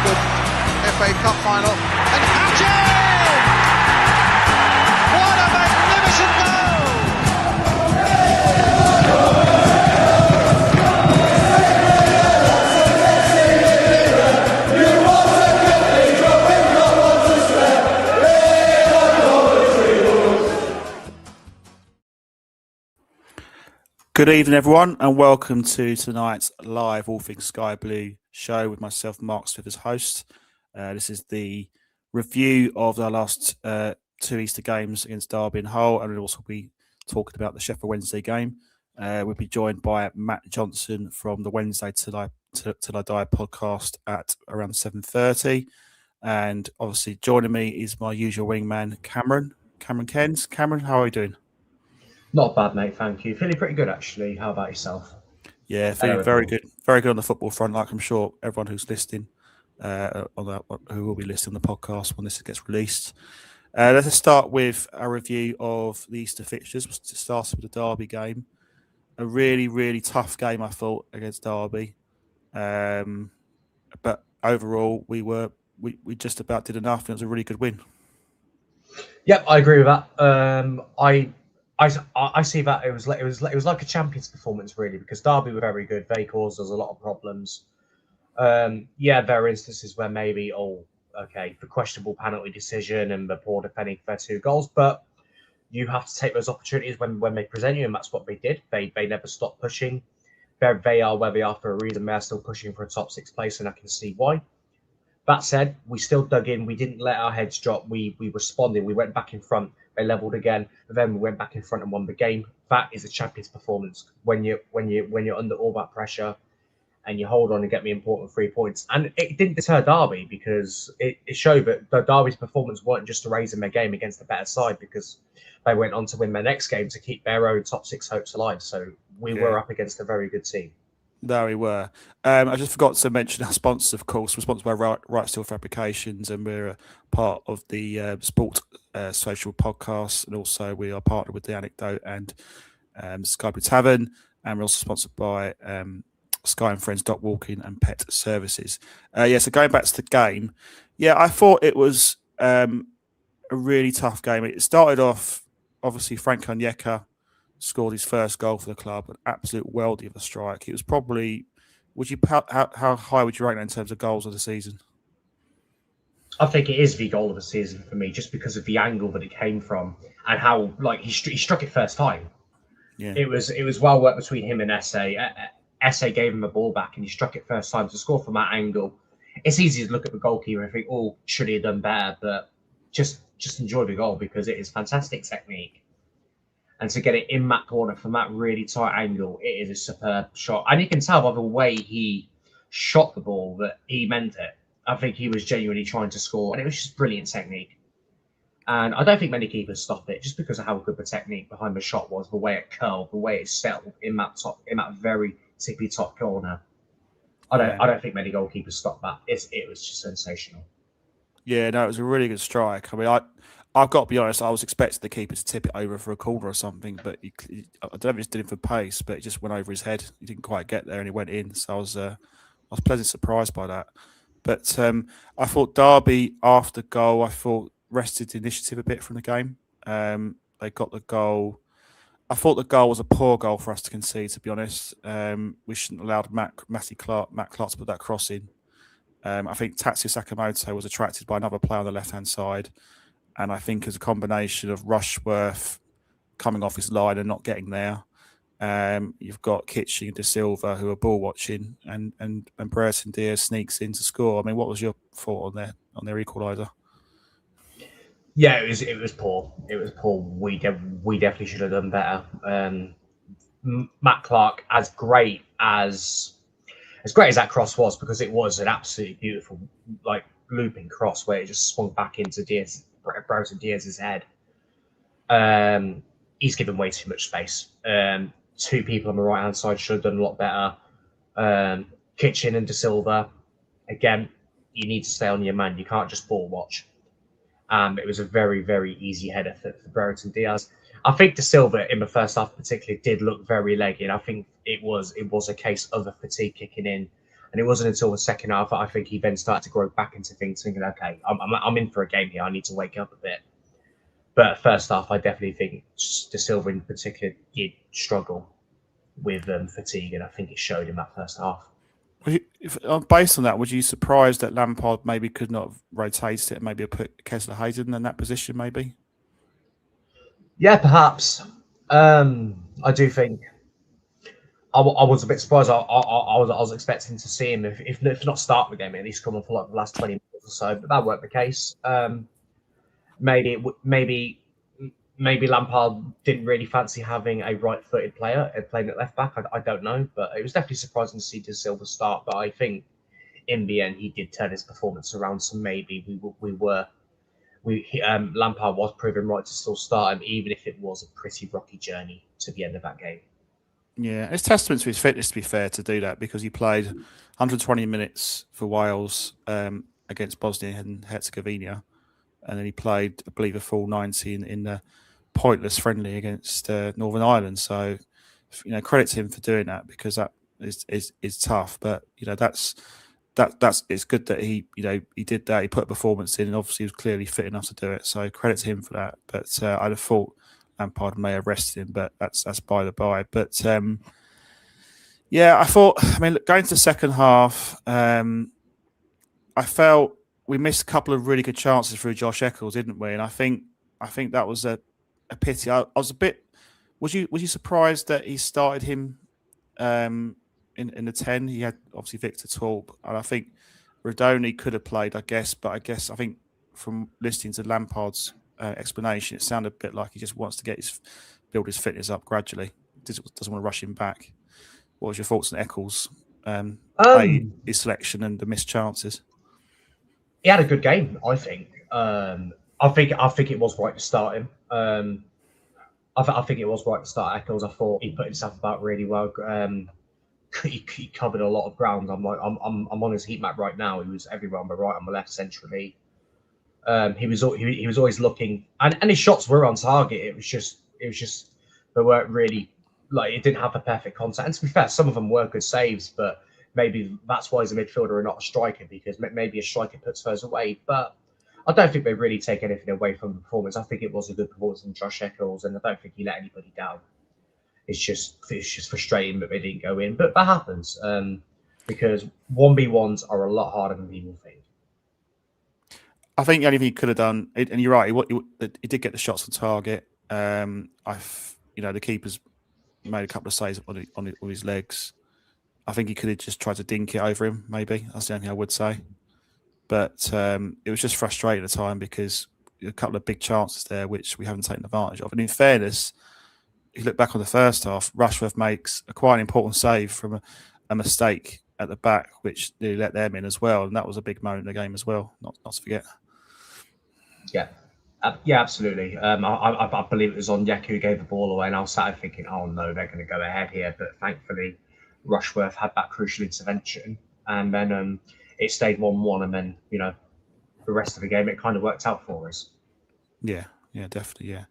good FA Cup final. And Hatchin! What a magnificent goal! Good evening, everyone, and welcome to tonight's live All Things Sky Blue show with myself, Mark Smith, as host. This is the review of our last two Easter games against Derby and Hull, and we'll also be talking about the Sheffield Wednesday game. We'll be joined by Matt Johnson from the Wednesday Till I Die podcast at around 7:30, and obviously joining me is my usual wingman, Cameron Kens. Cameron, how are you doing? Not bad, mate. Thank you. Feeling pretty good, actually. How about yourself? Yeah, feeling very good on the football front. Like I'm sure everyone who's listening, who will be listening on the podcast when this gets released. Let's start with a review of the Easter fixtures. We'll start with the Derby game. A really, really tough game, I thought, against Derby. But overall, we just about did enough, and it was a really good win. Yep, I agree with that. I see that it was like a champion's performance, really, because Derby were very good. They caused us a lot of problems. Yeah, there are instances where maybe, the questionable penalty decision and the poor defending for their 2 goals, but you have to take those opportunities when they present you, and that's what they did. They never stopped pushing. They are where they are for a reason. They're still pushing for a top 6 place, and I can see why. That said, we still dug in. We didn't let our heads drop. We responded. We went back in front. They levelled again. And then we went back in front and won the game. That is a champion's performance when you're under all that pressure and you hold on and get the important 3 points. And it didn't deter Derby, because it showed that the Derby's performance weren't just to raise in their game against a better side, because they went on to win their next game to keep their own top 6 hopes alive. So we were up against a very good team. There we were. I just forgot to mention our sponsors, of course. We're sponsored by Right Steel Fabrications, and we're a part of the Sport Social podcast, and also we are partnered with The Anecdote and Sky Blue Tavern, and we're also sponsored by Sky and Friends Dog Walking and Pet Services. So going back to the game, I thought it was a really tough game. It started off, obviously, Frank Onyeka scored his first goal for the club, an absolute worldie of a strike. It was probably, how high would you rank that in terms of goals of the season? I think it is the goal of the season for me, just because of the angle that it came from and how he struck it first time. Yeah. It was well worked between him and Esse. Esse gave him the ball back and he struck it first time to score from that angle. It's easy to look at the goalkeeper and think, should he have done better? But just enjoy the goal, because it is fantastic technique. And to get it in that corner from that really tight angle, it is a superb shot. And you can tell by the way he shot the ball that he meant it. I think he was genuinely trying to score, and it was just brilliant technique. And I don't think many keepers stop it, just because of how good the technique behind the shot was, the way it curled, the way it settled in that very tippy top corner. I don't think many goalkeepers stop that. It was just sensational. Yeah, no, it was a really good strike. I mean, I've got to be honest, I was expecting the keeper to tip it over for a corner or something, but I don't know if he just did it for pace, but it just went over his head. He didn't quite get there and he went in. So I was pleasantly surprised by that. But I thought Derby, after goal, rested the initiative a bit from the game. They got the goal. I thought the goal was a poor goal for us to concede, to be honest. We shouldn't have allowed Matt Clark to put that cross in. I think Tatsuya Sakamoto was attracted by another player on the left-hand side. And I think as a combination of Rushworth coming off his line and not getting there, you've got Kitching and De Silva who are ball watching, and Brereton Diaz sneaks in to score. I mean, what was your thought on their equaliser? Yeah, it was poor. It was poor. We definitely should have done better. Matt Clark, as great as that cross was, because it was an absolutely beautiful looping cross where it just swung back into Brereton Diaz's head. He's given way too much space. 2 people on the right hand side should have done a lot better. Kitchen and De Silva, again, you need to stay on your man. You can't just ball watch. It was a very, very easy header for Brereton Diaz. I think De Silva in the first half particularly did look very leggy, and I think it was a case of the fatigue kicking in And it wasn't until the second half that I think he then started to grow back into things, thinking, okay, I'm in for a game here. I need to wake up a bit. But first half, I definitely think De Silva in particular did struggle with fatigue, and I think it showed in that first half. Based on that, was you surprised that Lampard maybe could not have rotated it and maybe put Kessler Hayden in that position, maybe? Yeah, perhaps. I do think I was a bit surprised. I was expecting to see him, if not start the game, at least come on for like the last 20 minutes or so. But that weren't the case. Maybe Lampard didn't really fancy having a right-footed player playing at left back. I don't know, but it was definitely surprising to see De Silva start. But I think in the end he did turn his performance around. So maybe Lampard was proven right to still start him, even if it was a pretty rocky journey to the end of that game. Yeah, it's testament to his fitness, to be fair, to do that, because he played 120 minutes for Wales against Bosnia and Herzegovina, and then he played, I believe, a full 90 in the pointless friendly against Northern Ireland. So, credit to him for doing that, because that is tough. But that's it's good that he did that. He put a performance in, and obviously he was clearly fit enough to do it. So credit to him for that. But I'd have thought Lampard may have rested him, but that's by the by. But yeah, I thought. I mean, going to the second half, I felt we missed a couple of really good chances through Josh Eccles, didn't we? And I think that was a pity. I was a bit. Was you surprised that he started him in the 10? He had obviously Victor Torp, and I think Rodoni could have played, I guess. But I think from listening to Lampard's explanation, it sounded a bit like he just wants to build his fitness up gradually. Doesn't want to rush him back. What was your thoughts on Eccles? His selection and the missed chances. He had a good game, I think. I think it was right to start him. I think it was right to start Eccles. I thought he put himself about really well. He covered a lot of ground. I'm on his heat map right now. He was everywhere on the right, on the left, centrally. He was always looking, and his shots were on target. It was just they weren't really, like, it didn't have the perfect contact. And to be fair, some of them were good saves, but maybe that's why he's a midfielder and not a striker, because maybe a striker puts those away. But I don't think they really take anything away from the performance. I think it was a good performance from Josh Eccles, and I don't think he let anybody down. It's just frustrating that they didn't go in, but that happens because 1v1s are a lot harder than people think. I think the only thing he could have done, and you're right, he did get the shots on target. The keeper's made a couple of saves on his legs. I think he could have just tried to dink it over him, maybe. That's the only thing I would say. But it was just frustrating at the time, because a couple of big chances there which we haven't taken advantage of. And in fairness, if you look back on the first half, Rushworth makes a quite important save from a mistake at the back, which nearly let them in as well. And that was a big moment in the game as well, not to forget. Yeah, absolutely. I believe it was Onyeka who gave the ball away, and I was sat thinking, oh no, they're going to go ahead here. But thankfully, Rushworth had that crucial intervention, and then it stayed 1-1, and then the rest of the game it kind of worked out for us. Yeah, definitely, yeah.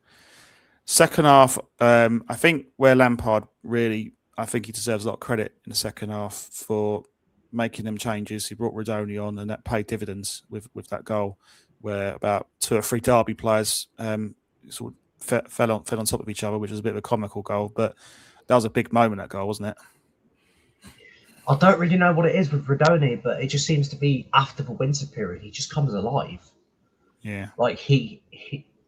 Second half, I think where Lampard really, I think he deserves a lot of credit in the second half for making them changes. He brought Rodoni on, and that paid dividends with that goal, where about 2 or 3 Derby players sort of fell on top of each other, which was a bit of a comical goal. But that was a big moment, that goal, wasn't it? I don't really know what it is with Rodoni, but it just seems to be after the winter period, he just comes alive. Yeah. Like he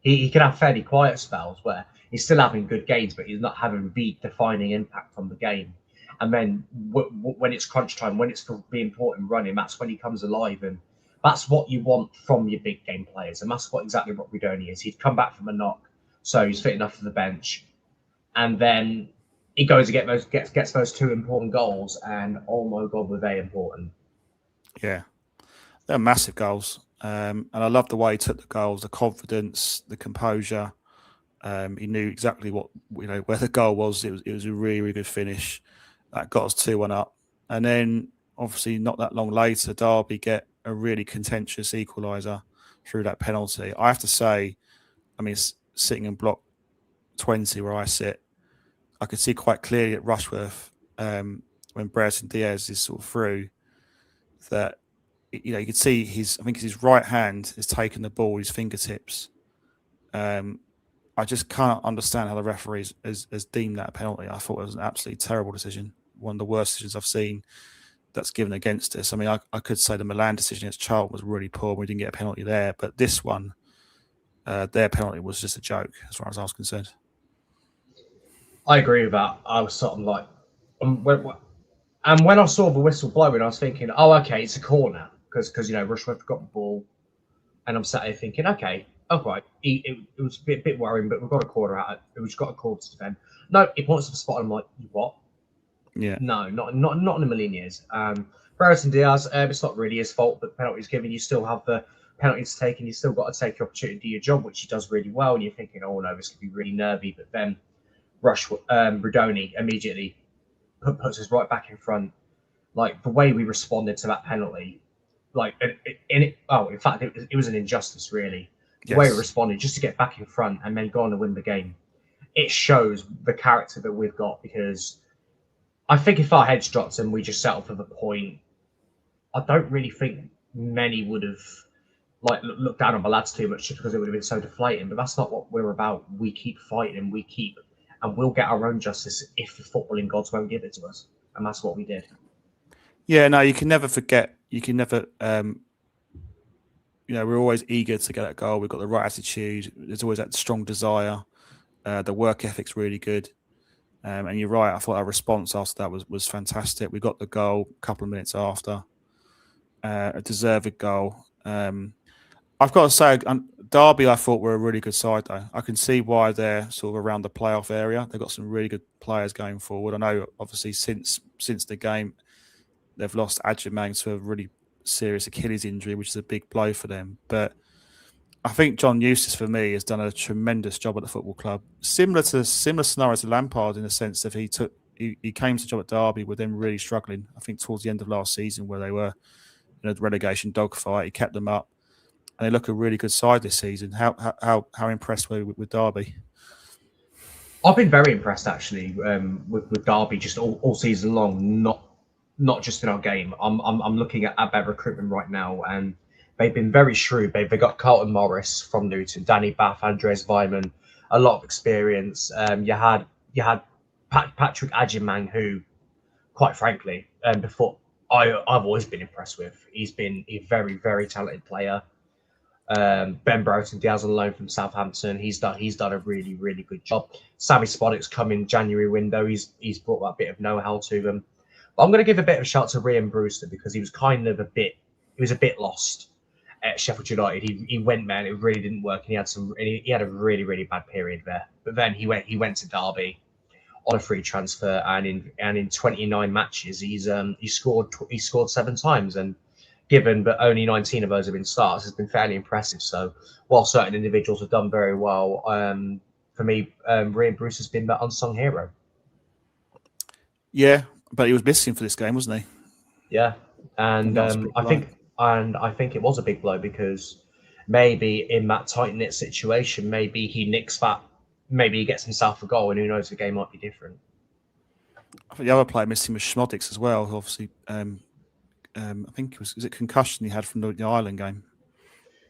can have fairly quiet spells where he's still having good games, but he's not having the defining impact on the game. And then when it's crunch time, when it's for the important running, that's when he comes alive. And that's what you want from your big game players. And that's exactly what Rodoni is. He'd come back from a knock, so he's fit enough for the bench. And then he goes and gets those 2 important goals. And oh my God, were they important. Yeah. They're massive goals. And I love the way he took the goals, the confidence, the composure. He knew exactly where the goal was. It was a really, really good finish. That got us 2-1 up. And then obviously not that long later, Derby get a really contentious equaliser through that penalty. I have to say, I mean, sitting in block 20 where I sit, I could see quite clearly at Rushworth when Brereton Diaz is sort of through. that you could see I think his right hand has taken the ball, his fingertips. I just can't understand how the referee has deemed that a penalty. I thought it was an absolutely terrible decision, one of the worst decisions I've seen that's given against us. I mean, I could say the Milan decision against Charlton was really poor. We didn't get a penalty there, but this one, their penalty was just a joke as far as I was concerned. I agree with that. I was sort of like, when I saw the whistle blowing, I was thinking, oh, okay, it's a corner because Rushworth got the ball, and I'm sat here thinking, okay, right, it was a bit worrying, but we've got a corner out. We've got a corner to defend. No, he points to the spot. And I'm like, what? Yeah. No, not in a million years. Brereton Diaz, it's not really his fault that the penalty's given. You still have the penalties taken. You still got to take your opportunity to do your job, which he does really well. And you're thinking, oh no, this could be really nervy. But then Radoni immediately puts us right back in front. Like the way we responded to that penalty, in fact, it was an injustice really. The way we responded just to get back in front and then go on to win the game. It shows the character that we've got, because I think if our heads dropped and we just settled for the point, I don't really think many would have looked down on the lads too much, just because it would have been so deflating. But that's not what we're about. We keep fighting and we'll get our own justice if the footballing gods won't give it to us. And that's what we did. Yeah, no, you can never forget. You can never, we're always eager to get that goal. We've got the right attitude. There's always that strong desire. The work ethic's really good. And you're right. I thought our response after that was fantastic. We got the goal a couple of minutes after. A deserved goal. I've got to say, Derby, I thought were a really good side, though. I can see why they're sort of around the playoff area. They've got some really good players going forward. I know, obviously, since the game, they've lost Adjemang to a really serious Achilles injury, which is a big blow for them. But I think John Eustace, for me, has done a tremendous job at the football club. Similar scenario to Lampard, in the sense that he came to the job at Derby with them really struggling. I think towards the end of last season, where they were in a relegation dogfight, he kept them up, and they look a really good side this season. How impressed were you with Derby? I've been very impressed actually with Derby just all season long. Not just in our game. I'm looking at their recruitment right now, and they've been very shrewd. They've got Carlton Morris from Luton, Danny Bath, Andres Weimann, a lot of experience. You had Patrick Adjemang, who, quite frankly, before I've always been impressed with. He's been a very, very talented player. Ben Brereton Diaz on loan from Southampton. He's done a really, really good job. Sammy Spodek's come in January window. He's brought that bit of know-how to them. But I'm going to give a bit of a shout to Ryan Brewster, because he was a bit lost at Sheffield United. He went there and it really didn't work, and he had a really, really bad period there. But then he went to Derby on a free transfer, and in 29 matches he scored 7 times, and given that only 19 of those have been starts, has been fairly impressive. So while certain individuals have done very well, for me, Ryan Brewster's been that unsung hero. Yeah, but he was missing for this game, wasn't he? Yeah, and I think it was a big blow, because maybe in that tight-knit situation, maybe he nicks that, maybe he gets himself a goal, and who knows, the game might be different. I think the other player missing was Schmodix as well, who obviously, I think was it concussion he had from the Ireland game?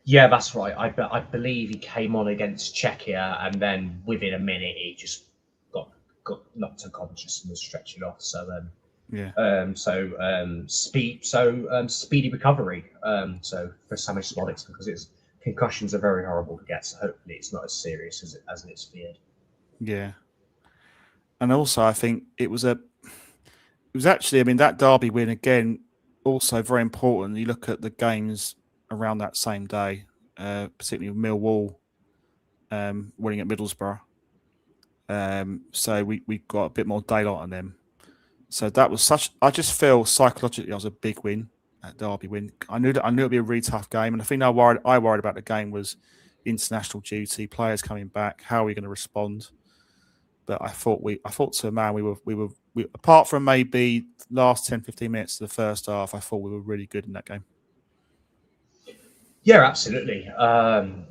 Yeah, that's right. I believe he came on against Czechia, and then within a minute he just got knocked unconscious and was stretching off. So speedy recovery. So for Sammy Spodix, because concussions are very horrible to get. So hopefully it's not as serious as it's feared. Yeah, and also I think it was actually, I mean, that Derby win again, also very important. You look at the games around that same day, particularly with Millwall winning at Middlesbrough. So we got a bit more daylight on them. So that was I just feel psychologically it was a big win, that Derby win. I knew it'd be a really tough game, and the thing I worried about the game was international duty, players coming back. How are we going to respond? But I thought to a man, we were apart from maybe last 10-15 minutes of the first half, I thought we were really good in that game. Yeah, absolutely. In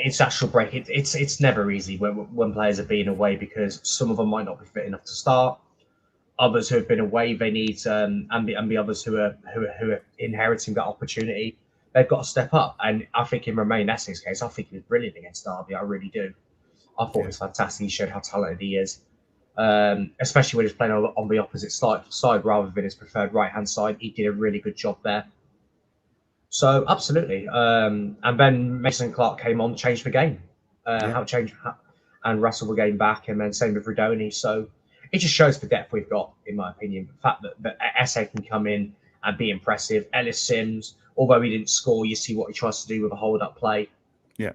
international break, it's never easy when players are being away, because some of them might not be fit enough to start. others who have been away, they need and the others who are inheriting that opportunity, they've got to step up. And I think in Romain Essing's case, I think he was brilliant against Derby. I really do. I thought he was fantastic. He showed how talented he is, especially when he's playing on the opposite side rather than his preferred right-hand side. He did a really good job there. So absolutely. And then Mason Clark came on, changed the game. And wrestled the game back, and then same with Redoni. So it just shows the depth we've got, in my opinion. The fact that SA can come in and be impressive. Ellis Sims, although he didn't score, you see what he tries to do with a hold-up play. Yeah.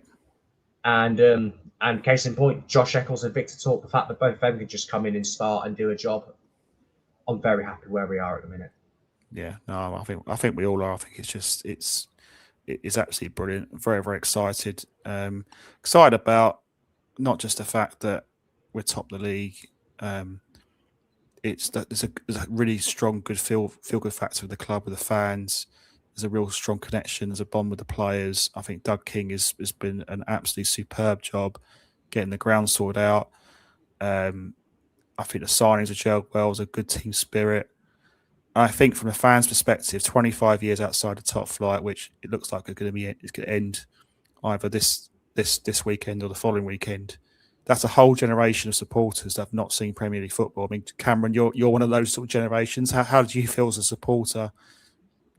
And case in point, Josh Eccles and Victor Torp, the fact that both of them can just come in and start and do a job. I'm very happy where we are at the minute. Yeah, no, I think we all are. I think it's absolutely brilliant. Very, very excited. Excited about not just the fact that we're top of the league. It's that there's a really strong, good feel good factor with the club, with the fans. There's a real strong connection. There's a bond with the players. I think Doug King has been an absolutely superb job getting the ground sorted out. I think the signings have gelled well. There's a good team spirit. I think from a fan's perspective, 25 years outside the top flight, which it looks like it's going to end either this weekend or the following weekend. That's a whole generation of supporters that have not seen Premier League football. I mean, Cameron, you're one of those sort of generations. How do you feel as a supporter,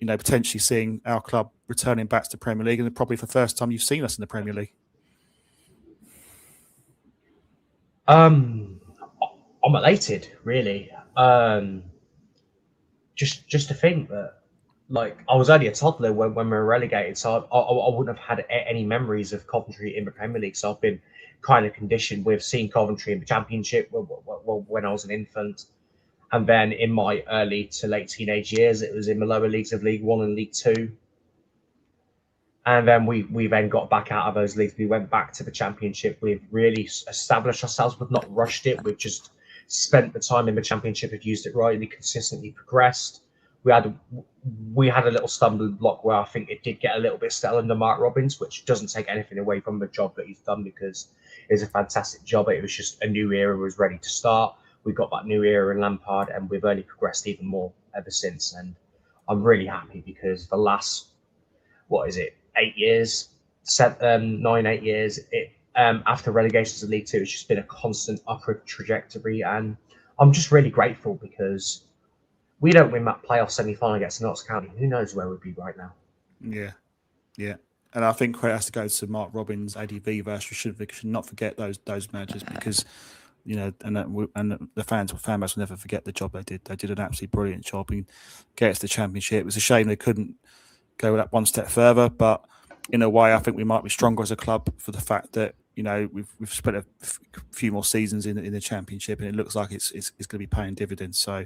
potentially seeing our club returning back to the Premier League, and probably for the first time you've seen us in the Premier League? I'm elated, really. Just to think that, like, I was only a toddler when we were relegated, so I wouldn't have had any memories of Coventry in the Premier League. So I've been kind of conditioned with seeing Coventry in the Championship when I was an infant, and then in my early to late teenage years, it was in the lower leagues of League One and League Two. And then we then got back out of those leagues. We went back to the Championship. We've really established ourselves. We've not rushed it. We've just spent the time in the Championship, have used it rightly, consistently progressed. We had a little stumbling block where I think it did get a little bit stale under Mark Robbins, which doesn't take anything away from the job that he's done, because it's a fantastic job. It was just a new era was ready to start. We got that new era in Lampard, and we've only progressed even more ever since. And I'm really happy because the last, 8 years, 8 years, after relegation to League Two, it's just been a constant upward trajectory, and I'm just really grateful because we don't win that playoff semi-final against Notts County, who knows where we'd be right now. Yeah. And I think credit has to go to Mark Robbins, ADV versus should not forget those managers, because and the fan base will never forget the job they did. They did an absolutely brilliant job and get us the Championship. It was a shame they couldn't go that one step further, but in a way, I think we might be stronger as a club for the fact that we've spent a few more seasons in the Championship, and it looks like it's going to be paying dividends. So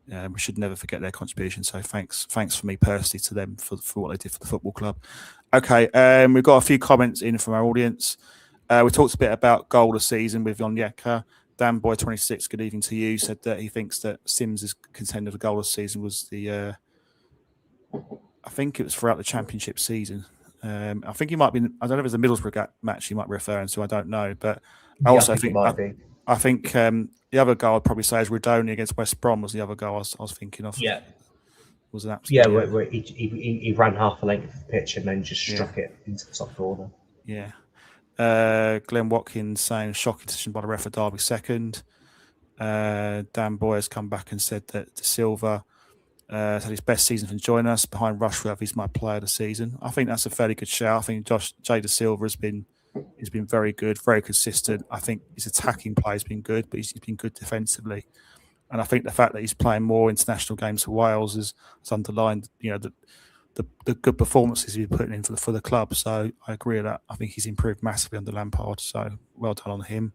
we should never forget their contribution. So thanks for me personally to them for what they did for the football club. Okay, we've got a few comments in from our audience. We talked a bit about goal of the season with Onyeka. Dan Boy 26, good evening to you, said that he thinks that Sims' contender for goal of the season was the I think it was throughout the Championship season. I think he might be. I don't know if it's a Middlesbrough match he might be referring to. I don't know, but I also think I think the other goal I'd probably say is Redoni against West Brom was the other goal I was thinking of. Yeah, was an absolute. Where he ran half the length of the pitch and then just struck it into the top corner. Yeah. Glenn Watkins saying shocking decision by the ref for Derby second. Dan Boy has come back and said that De Silva had his best season from joining us. Behind Rushworth, he's my player of the season. I think that's a fairly good shout. I think Jay De Silva has been very good, very consistent. I think his attacking play has been good, but he's been good defensively. And I think the fact that he's playing more international games for Wales has underlined, the good performances he's putting in for the club. So I agree with that. I think he's improved massively under Lampard. So well done on him.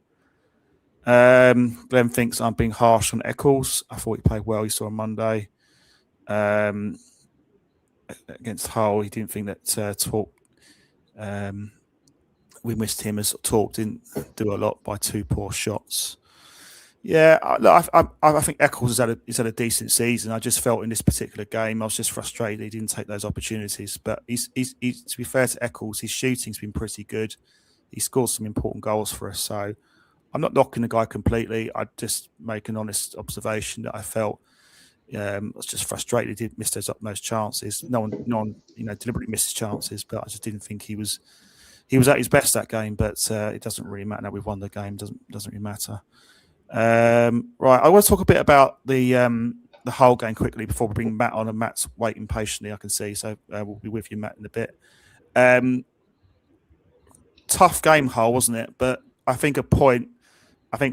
Glenn thinks I'm being harsh on Eccles. I thought he played well. He saw on Monday against Hull. He didn't think that Torp. We missed him as Torp didn't do a lot by 2 poor shots. Yeah, I think Eccles has had a decent season. I just felt in this particular game, I was just frustrated he didn't take those opportunities. But he's to be fair to Eccles, his shooting's been pretty good. He scored some important goals for us. So I'm not knocking the guy completely. I just make an honest observation that I felt I was just frustrated. He did miss those chances. No one, deliberately missed his chances, but I just didn't think he was at his best that game. But it doesn't really matter. Now we've won the game. Doesn't really matter. Right, I want to talk a bit about the whole game quickly before we bring Matt on. And Matt's waiting patiently, I can see. So we'll be with you, Matt, in a bit. Tough game, Hull, wasn't it? But I think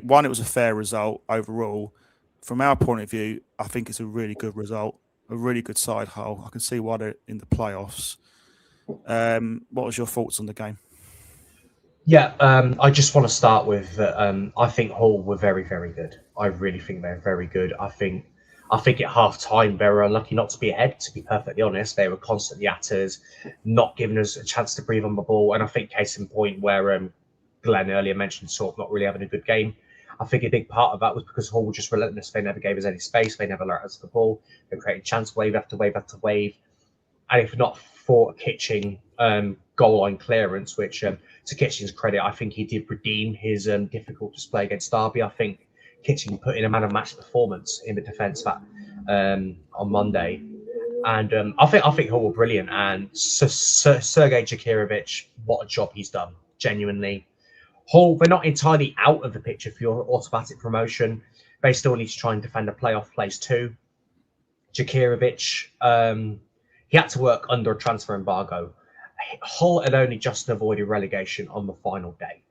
one, it was a fair result overall. From our point of view, I think it's a really good result, a really good side, Hull. I can see why they're in the playoffs. What was your thoughts on the game? Yeah, I just want to start with I think Hull were very, very good. I really think they're very good. I think at half time they were unlucky not to be ahead, to be perfectly honest. They were constantly at us, not giving us a chance to breathe on the ball. And I think case in point where Glenn earlier mentioned sort of not really having a good game. I think a big part of that was because Hull were just relentless. They never gave us any space. They never let us the ball. They created chance wave after wave after wave. And if not for a Kitching goal line clearance, which to Kitching's credit, I think he did redeem his difficult display against Derby. I think Kitching put in a man of match performance in the defence on Monday. And I think Hull were brilliant. And Sergej Jakirovic, what a job he's done, genuinely. Hull, they're not entirely out of the picture for your automatic promotion. They still need to try and defend a playoff place too. Jakirovic, he had to work under a transfer embargo. Hull had only just avoided relegation on the final day.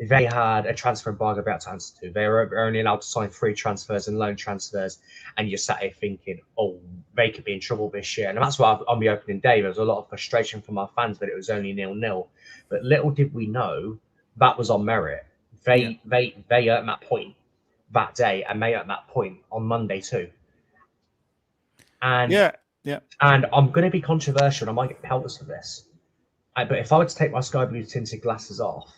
They had a transfer embargo about to answer to. They were only allowed to sign free transfers and loan transfers. And you're sat here thinking, oh, they could be in trouble this year. And that's why on the opening day, there was a lot of frustration from our fans that it was only 0-0. But little did we know that was on merit. They earned that point that day, and they earned that point on Monday too. And and I'm going to be controversial, and I might get pelters for this. But if I were to take my sky blue tinted glasses off,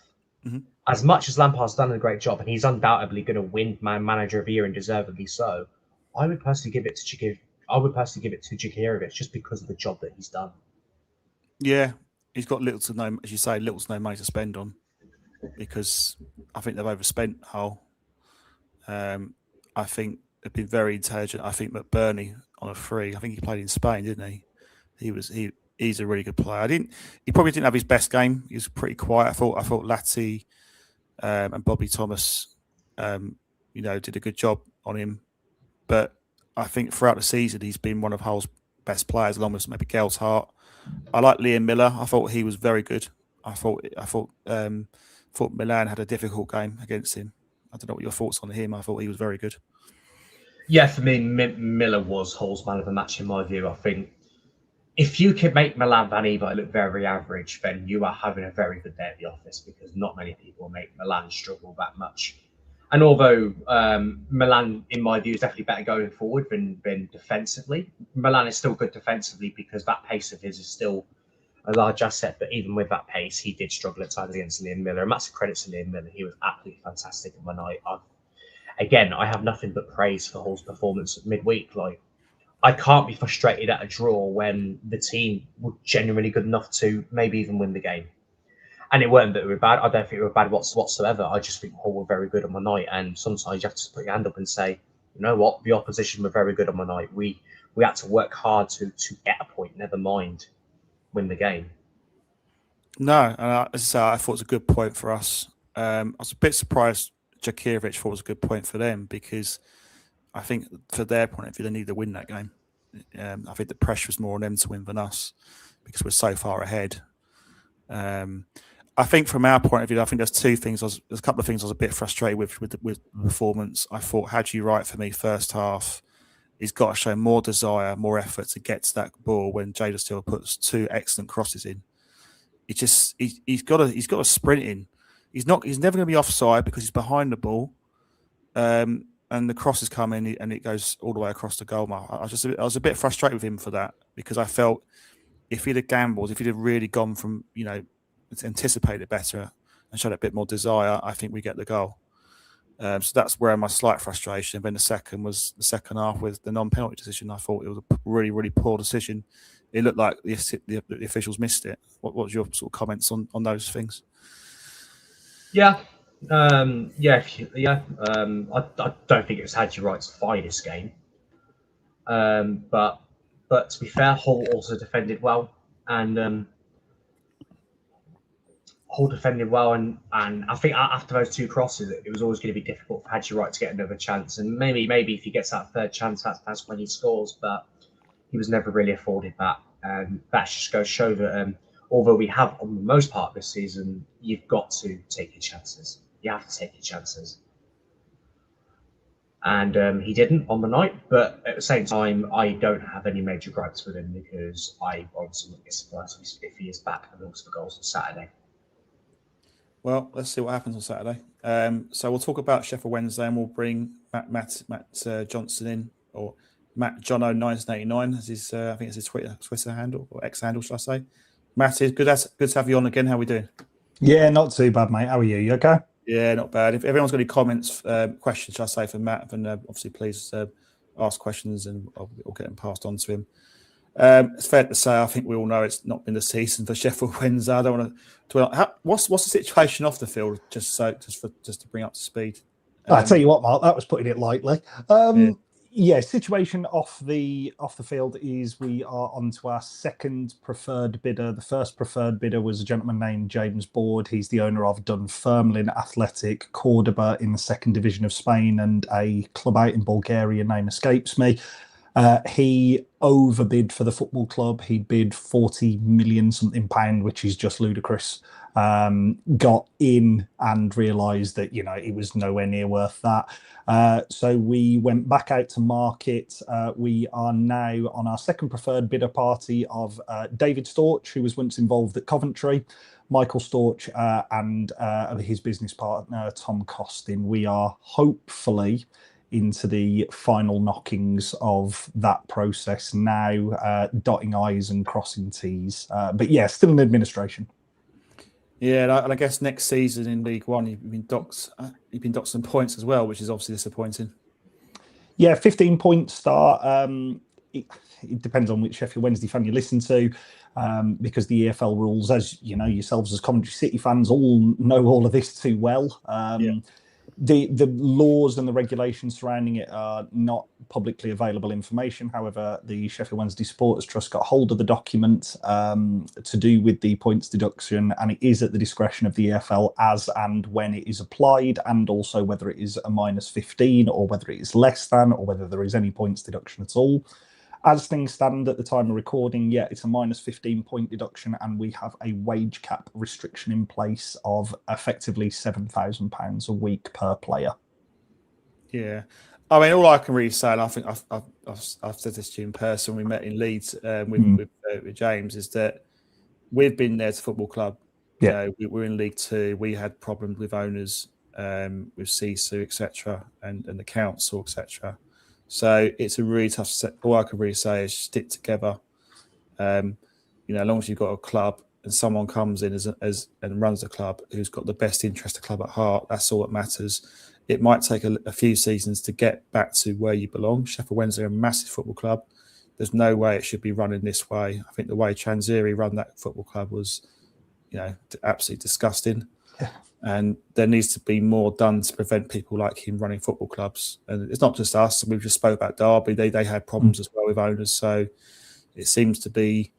as much as Lampard's done a great job, and he's undoubtedly going to win Manager of the Year and deservedly so, I would personally give it to Jakirovic just because of the job that he's done. Yeah, he's got little to no, as you say, little to no money to spend on, because I think they've overspent Hull. I think they've been very intelligent. I think McBurney on a free. I think he played in Spain, didn't he? He's a really good player. He probably didn't have his best game. He was pretty quiet. I thought Latty and Bobby Thomas, did a good job on him. But I think throughout the season, he's been one of Hull's best players, along with maybe Gales Hart. I like Liam Miller. I thought he was very good. I thought Milan had a difficult game against him. I don't know what your thoughts on him. I thought he was very good. Yeah, for me, Miller was Hull's man of the match in my view. I think if you can make Milan Van Evo look very average, then you are having a very good day at the office, because not many people make Milan struggle that much. And although Milan, in my view, is definitely better going forward than defensively, Milan is still good defensively because that pace of his is still a large asset. But even with that pace, he did struggle at times against Liam Miller. And that's a credit to Liam Miller. He was absolutely fantastic on the night. I have nothing but praise for Hull's performance midweek. Like, I can't be frustrated at a draw when the team were genuinely good enough to maybe even win the game. And it weren't that we were bad. I don't think we were bad whatsoever. I just think Hull were very good on the night. And sometimes you have to put your hand up and say, you know what, the opposition were very good on the night. We had to work hard to get a point, never mind win the game. No, and as I say, I thought it was a good point for us. I was a bit surprised Jakirovic thought it was a good point for them, because I think for their point of view, they need to win that game. I think the pressure was more on them to win than us, because we're so far ahead. I think from our point of view, I think there's two things. There's a couple of things I was a bit frustrated with the performance. I thought Hadji Wright, for me, first half, he's got to show more desire, more effort to get to that ball when Jada Steele puts two excellent crosses in. He's got to sprint in. He's never going to be offside because he's behind the ball, and the crosses come in and it goes all the way across the goal mark. I was a bit frustrated with him for that, because I felt if he'd have gambled, if he'd have really gone from anticipated better and showed a bit more desire, I think we get the goal. So that's where my slight frustration. Then the second half with the non-penalty decision. I thought it was a really, really poor decision. It looked like the officials missed it. What was your sort of comments on those things? Yeah, I don't think it was Hadji Wright's finest game. But to be fair, Hull also defended well, and and I think after those two crosses, it was always going to be difficult for Hadji Wright to get another chance. And maybe if he gets that third chance, that's when he scores. But he was never really afforded that. And that just goes to show that although we have on the most part this season, you've got to take your chances. You have to take your chances. And he didn't on the night, but at the same time, I don't have any major gripes with him because I obviously wouldn't be surprised if he is back amongst the goals on Saturday. Well, let's see what happens on Saturday. So we'll talk about Sheffield Wednesday, and we'll bring Matt Johnson in, or Matt Jono 1989 as his I think it's his Twitter handle or X handle, should I say? Matt, it's good to have you on again. How are we doing? Yeah, not too bad, mate. How are you? You okay? Yeah, not bad. If everyone's got any comments, questions, should I say, for Matt, then obviously please ask questions, and I'll get them passed on to him. It's fair to say, I think we all know it's not been the season for Sheffield Wednesday. I don't want to. What's the situation off the field? Just to bring up to speed. I tell you what, Mark, that was putting it lightly. Situation off the field is we are on to our second preferred bidder. The first preferred bidder was a gentleman named James Board. He's the owner of Dunfermline Athletic, Cordoba in the second division of Spain, and a club out in Bulgaria, name escapes me. He overbid for the football club. He bid 40 million something pound, which is just ludicrous. Got in and realised that, it was nowhere near worth that. So we went back out to market. We are now on our second preferred bidder party of David Storch, who was once involved at Coventry, Michael Storch, and his business partner, Tom Costin. We are hopefully into the final knockings of that process now, dotting I's and crossing T's. But yeah, still in administration. Yeah, and I guess next season in League One, you've been docked some points as well, which is obviously disappointing. Yeah, 15-point start. It depends on which Sheffield Wednesday fan you listen to, because the EFL rules, as you know yourselves as Coventry City fans, all know all of this too well. The laws and the regulations surrounding it are not publicly available information. However, the Sheffield Wednesday Supporters Trust got hold of the document to do with the points deduction, and it is at the discretion of the EFL as and when it is applied, and also whether it is a minus 15 or whether it is less than, or whether there is any points deduction at all. As things stand at the time of recording, it's a minus 15-point deduction, and we have a wage cap restriction in place of effectively £7,000 a week per player. Yeah. I mean, all I can really say, and I think I've said this to you in person, we met in Leeds with James, is that we've been there to football club. Yeah. We're in League Two. We had problems with owners, with Sisu, etc., and the council, etc. So it's a really tough set. All I can really say is stick together. As long as you've got a club and someone comes in and runs the club who's got the best interest of the club at heart, that's all that matters. It might take a few seasons to get back to where you belong. Sheffield Wednesday are a massive football club. There's no way it should be running this way. I think the way Chanziri run that football club was, absolutely disgusting. Yeah. And there needs to be more done to prevent people like him running football clubs. And it's not just us. We've just spoke about Derby. They had problems as well with owners. So it seems to be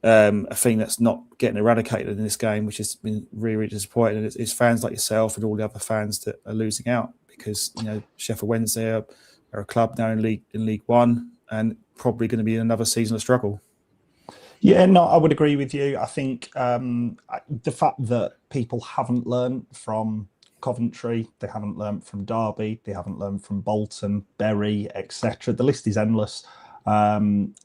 a thing that's not getting eradicated in this game, which has been really, really disappointing. And it's fans like yourself and all the other fans that are losing out because, Sheffield Wednesday are a club now in League One and probably going to be another season of struggle. Yeah, no, I would agree with you. I think the fact that people haven't learned from Coventry, they haven't learned from Derby, they haven't learned from Bolton, Bury, etc. The list is endless. And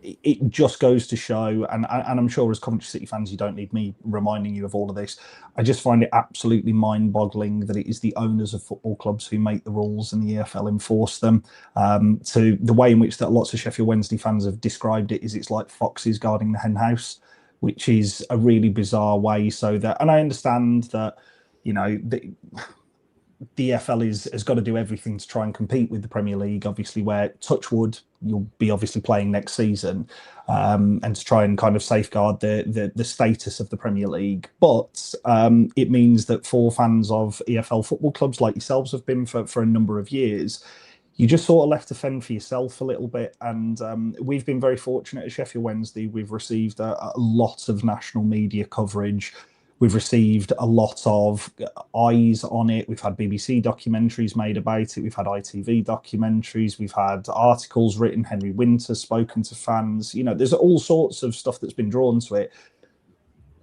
it just goes to show, and I'm sure as Coventry City fans, you don't need me reminding you of all of this. I just find it absolutely mind-boggling that it is the owners of football clubs who make the rules and the EFL enforce them. To the way in which that lots of Sheffield Wednesday fans have described it is it's like foxes guarding the hen house, which is a really bizarre way. So that, and I understand that, the EFL has got to do everything to try and compete with the Premier League, obviously, where touch wood, you'll be obviously playing next season, and to try and kind of safeguard the status of the Premier League. But it means that for fans of EFL football clubs like yourselves have been for a number of years, you just sort of left to fend for yourself a little bit. And we've been very fortunate at Sheffield Wednesday. We've received a lot of national media coverage. We've received a lot of eyes on it. We've had BBC documentaries made about it. We've had ITV documentaries. We've had articles written. Henry Winter spoken to fans. You know, there's all sorts of stuff that's been drawn to it.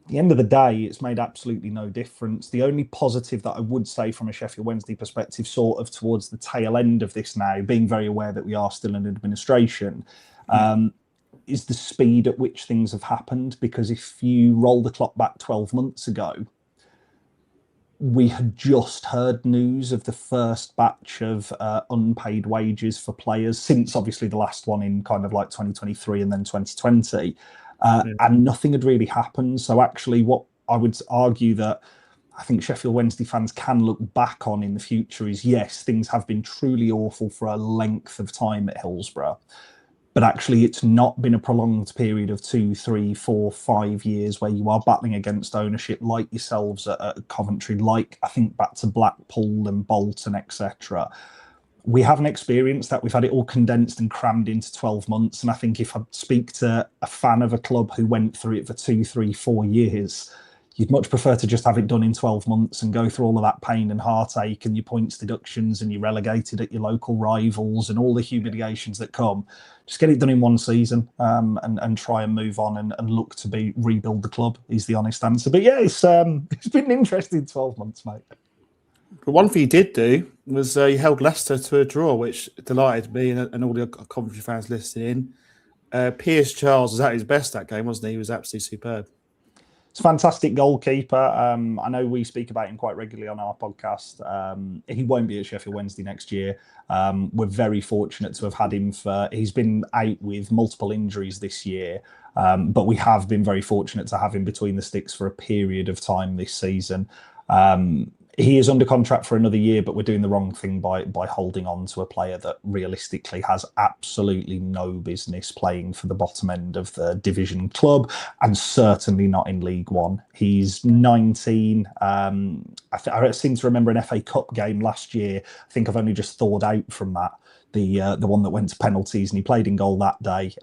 At the end of the day, it's made absolutely no difference. The only positive that I would say from a Sheffield Wednesday perspective, sort of towards the tail end of this now, being very aware that we are still in administration, is the speed at which things have happened. Because if you roll the clock back 12 months ago, we had just heard news of the first batch of unpaid wages for players since obviously the last one in kind of like 2023 and then 2020. And nothing had really happened. So actually what I would argue that I think Sheffield Wednesday fans can look back on in the future is, yes, things have been truly awful for a length of time at Hillsborough. But actually, it's not been a prolonged period of 2, 3, 4, 5 years where you are battling against ownership like yourselves at Coventry, like I think back to Blackpool and Bolton, etc. We haven't experienced that. We've had it all condensed and crammed into 12 months. And I think if I speak to a fan of a club who went through it for 2, 3, 4 years, you'd much prefer to just have it done in 12 months and go through all of that pain and heartache and your points deductions and you're relegated at your local rivals and all the humiliations that come. Just get it done in one season, and try and move on and look to rebuild the club is the honest answer. But yeah, it's been an interesting 12 months, mate. But one thing you did do was you held Leicester to a draw, which delighted me and all the Coventry fans listening in. Piers Charles was at his best that game, wasn't he? He was absolutely superb. It's a fantastic goalkeeper. I know we speak about him quite regularly on our podcast. He won't be at Sheffield Wednesday next year. We're very fortunate to have had him he's been out with multiple injuries this year, but we have been very fortunate to have him between the sticks for a period of time this season. He is under contract for another year, but we're doing the wrong thing by holding on to a player that realistically has absolutely no business playing for the bottom end of the division club and certainly not in League One. He's 19. I seem to remember an FA Cup game last year. I think I've only just thawed out from that. The one that went to penalties, and he played in goal that day,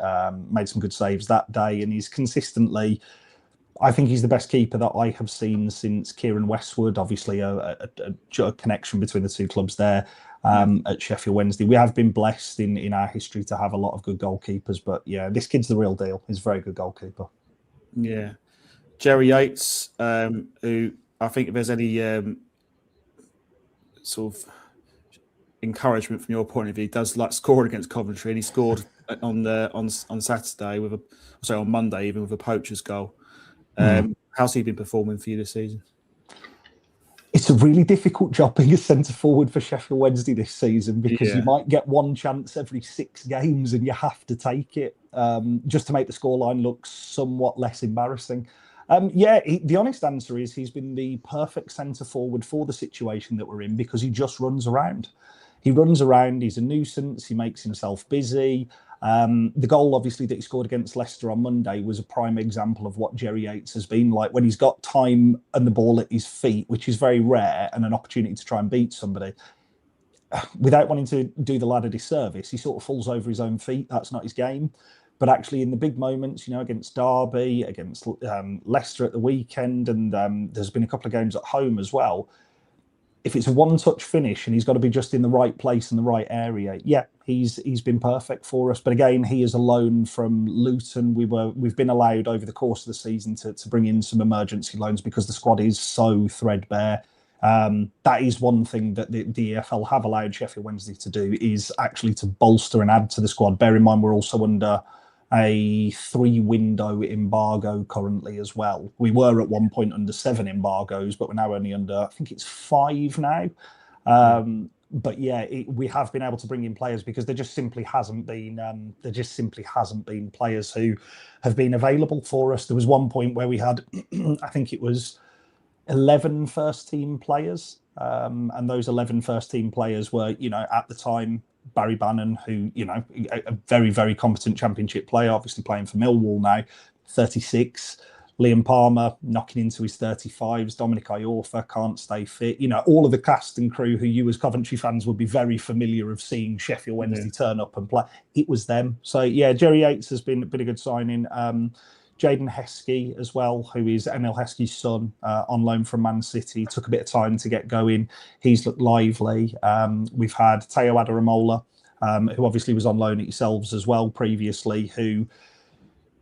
made some good saves that day, and he's consistently... I think he's the best keeper that I have seen since Kieran Westwood. Obviously, a connection between the two clubs there at Sheffield Wednesday. We have been blessed in our history to have a lot of good goalkeepers. But yeah, this kid's the real deal. He's a very good goalkeeper. Yeah. Jerry Yates, who I think if there's any sort of encouragement from your point of view, does like scoring against Coventry, and he scored on Saturday on Monday even with a poacher's goal. How's he been performing for you this season? It's a really difficult job being a centre forward for Sheffield Wednesday this season because you might get one chance every 6 games and you have to take it just to make the scoreline look somewhat less embarrassing. The honest answer is he's been the perfect centre forward for the situation that we're in because he just runs around. He runs around, he's a nuisance, he makes himself busy. The goal, obviously, that he scored against Leicester on Monday was a prime example of what Jerry Yates has been like when he's got time and the ball at his feet, which is very rare, and an opportunity to try and beat somebody. Without wanting to do the lad a disservice, he sort of falls over his own feet. That's not his game. But actually, in the big moments, against Derby, against Leicester at the weekend, and there's been a couple of games at home as well, if it's a one-touch finish and he's got to be just in the right place in the right area, he's been perfect for us. But again, he is a loan from Luton. We've been allowed over the course of the season to bring in some emergency loans because the squad is so threadbare. That is one thing that the EFL have allowed Sheffield Wednesday to do, is actually to bolster and add to the squad. Bear in mind, we're also under a 3-window embargo currently as well. We were at one point under 7 embargoes, but we're now only under, I think it's 5 now. But yeah, we have been able to bring in players because there just simply hasn't been players who have been available for us. There was one point where we had, I think it was 11 first team players And those 11 first-team players were, at the time, Barry Bannon, who, a very, very competent Championship player, obviously playing for Millwall now, 36. Liam Palmer knocking into his 35s. Dominic Iorfa can't stay fit. All of the cast and crew who you as Coventry fans would be very familiar of seeing Sheffield Wednesday turn up and play. It was them. So, yeah, Jerry Yates has been a good signing. Jaden Heskey as well, who is Emil Heskey's son, on loan from Man City. Took a bit of time to get going. He's looked lively. We've had Teo Adaramola, who obviously was on loan at yourselves as well previously, who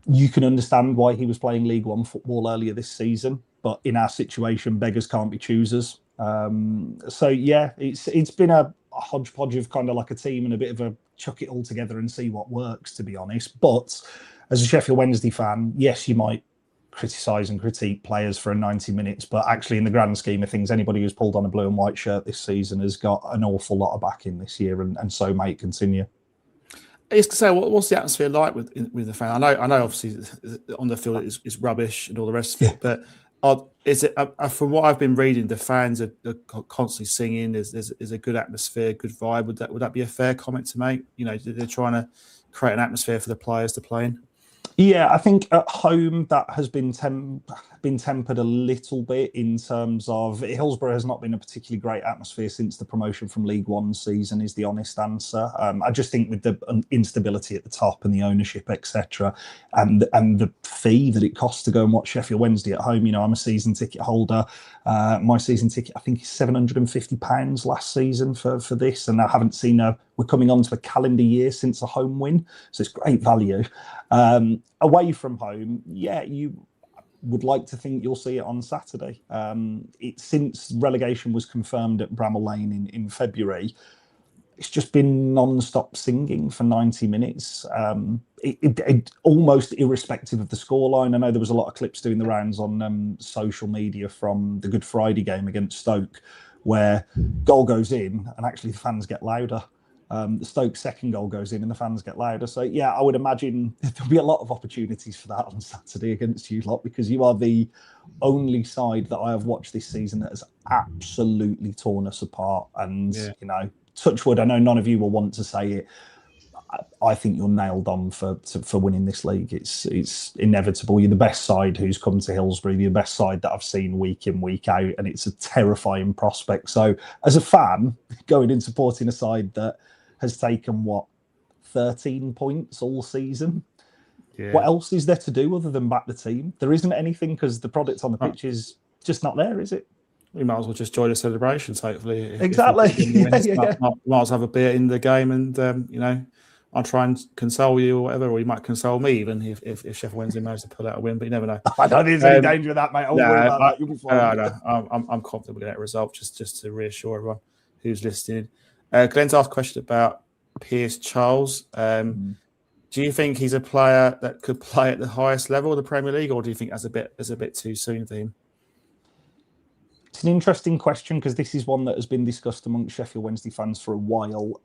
you can understand why he was playing League One football earlier this season. But in our situation, beggars can't be choosers. So, yeah, it's been a hodgepodge of kind of like a team and a bit of a chuck it all together and see what works, to be honest. But as a Sheffield Wednesday fan, yes, you might criticise and critique players for 90 minutes, but actually in the grand scheme of things, anybody who's pulled on a blue and white shirt this season has got an awful lot of backing this year, and so may it continue. I used to say, what's the atmosphere like with the fan? I know, obviously, on the field is rubbish and all the rest of it, but is it from what I've been reading, the fans are constantly singing. There's a good atmosphere, good vibe. Would that be a fair comment to make? They're trying to create an atmosphere for the players to play in. Yeah, I think at home that has been tempered a little bit in terms of Hillsborough has not been a particularly great atmosphere since the promotion from League One season, is the honest answer. I just think with the instability at the top and the ownership, etc., and the fee that it costs to go and watch Sheffield Wednesday at home. I'm a season ticket holder. My season ticket, I think, is £750 last season for this, and I haven't seen we're coming on to a calendar year since a home win, so it's great value. Away from home, yeah, you would like to think you'll see it on Saturday. Since relegation was confirmed at Bramall Lane in February, it's just been non-stop singing for 90 minutes. It almost irrespective of the scoreline. I know there was a lot of clips doing the rounds on social media from the Good Friday game against Stoke, where goal goes in and actually the fans get louder. The Stoke second goal goes in and the fans get louder. So, yeah, I would imagine there'll be a lot of opportunities for that on Saturday against you lot, because you are the only side that I have watched this season that has absolutely torn us apart. And, touch wood, I know none of you will want to say it. I think you're nailed on for winning this league. It's inevitable. You're the best side who's come to Hillsborough. You're the best side that I've seen week in, week out, and it's a terrifying prospect. So, as a fan, going and supporting a side that has taken 13 points all season. Yeah. What else is there to do other than back the team? There isn't anything, because the product on the pitch is just not there, is it? We might as well just join the celebrations, hopefully. Exactly. Might as well have a beer in the game, and I'll try and console you or whatever, or you might console me even if Sheffield Wednesday managed to pull out a win, but you never know. I don't think there's any danger of that, mate. I won't worry about that. You'll be fine. No. I'm confident we'll get a result, just to reassure everyone who's listening. Glenn's asked a question about Pierce Charles. Do you think he's a player that could play at the highest level of the Premier League, or do you think that's a bit too soon for him? It's an interesting question, because this is one that has been discussed amongst Sheffield Wednesday fans for a while.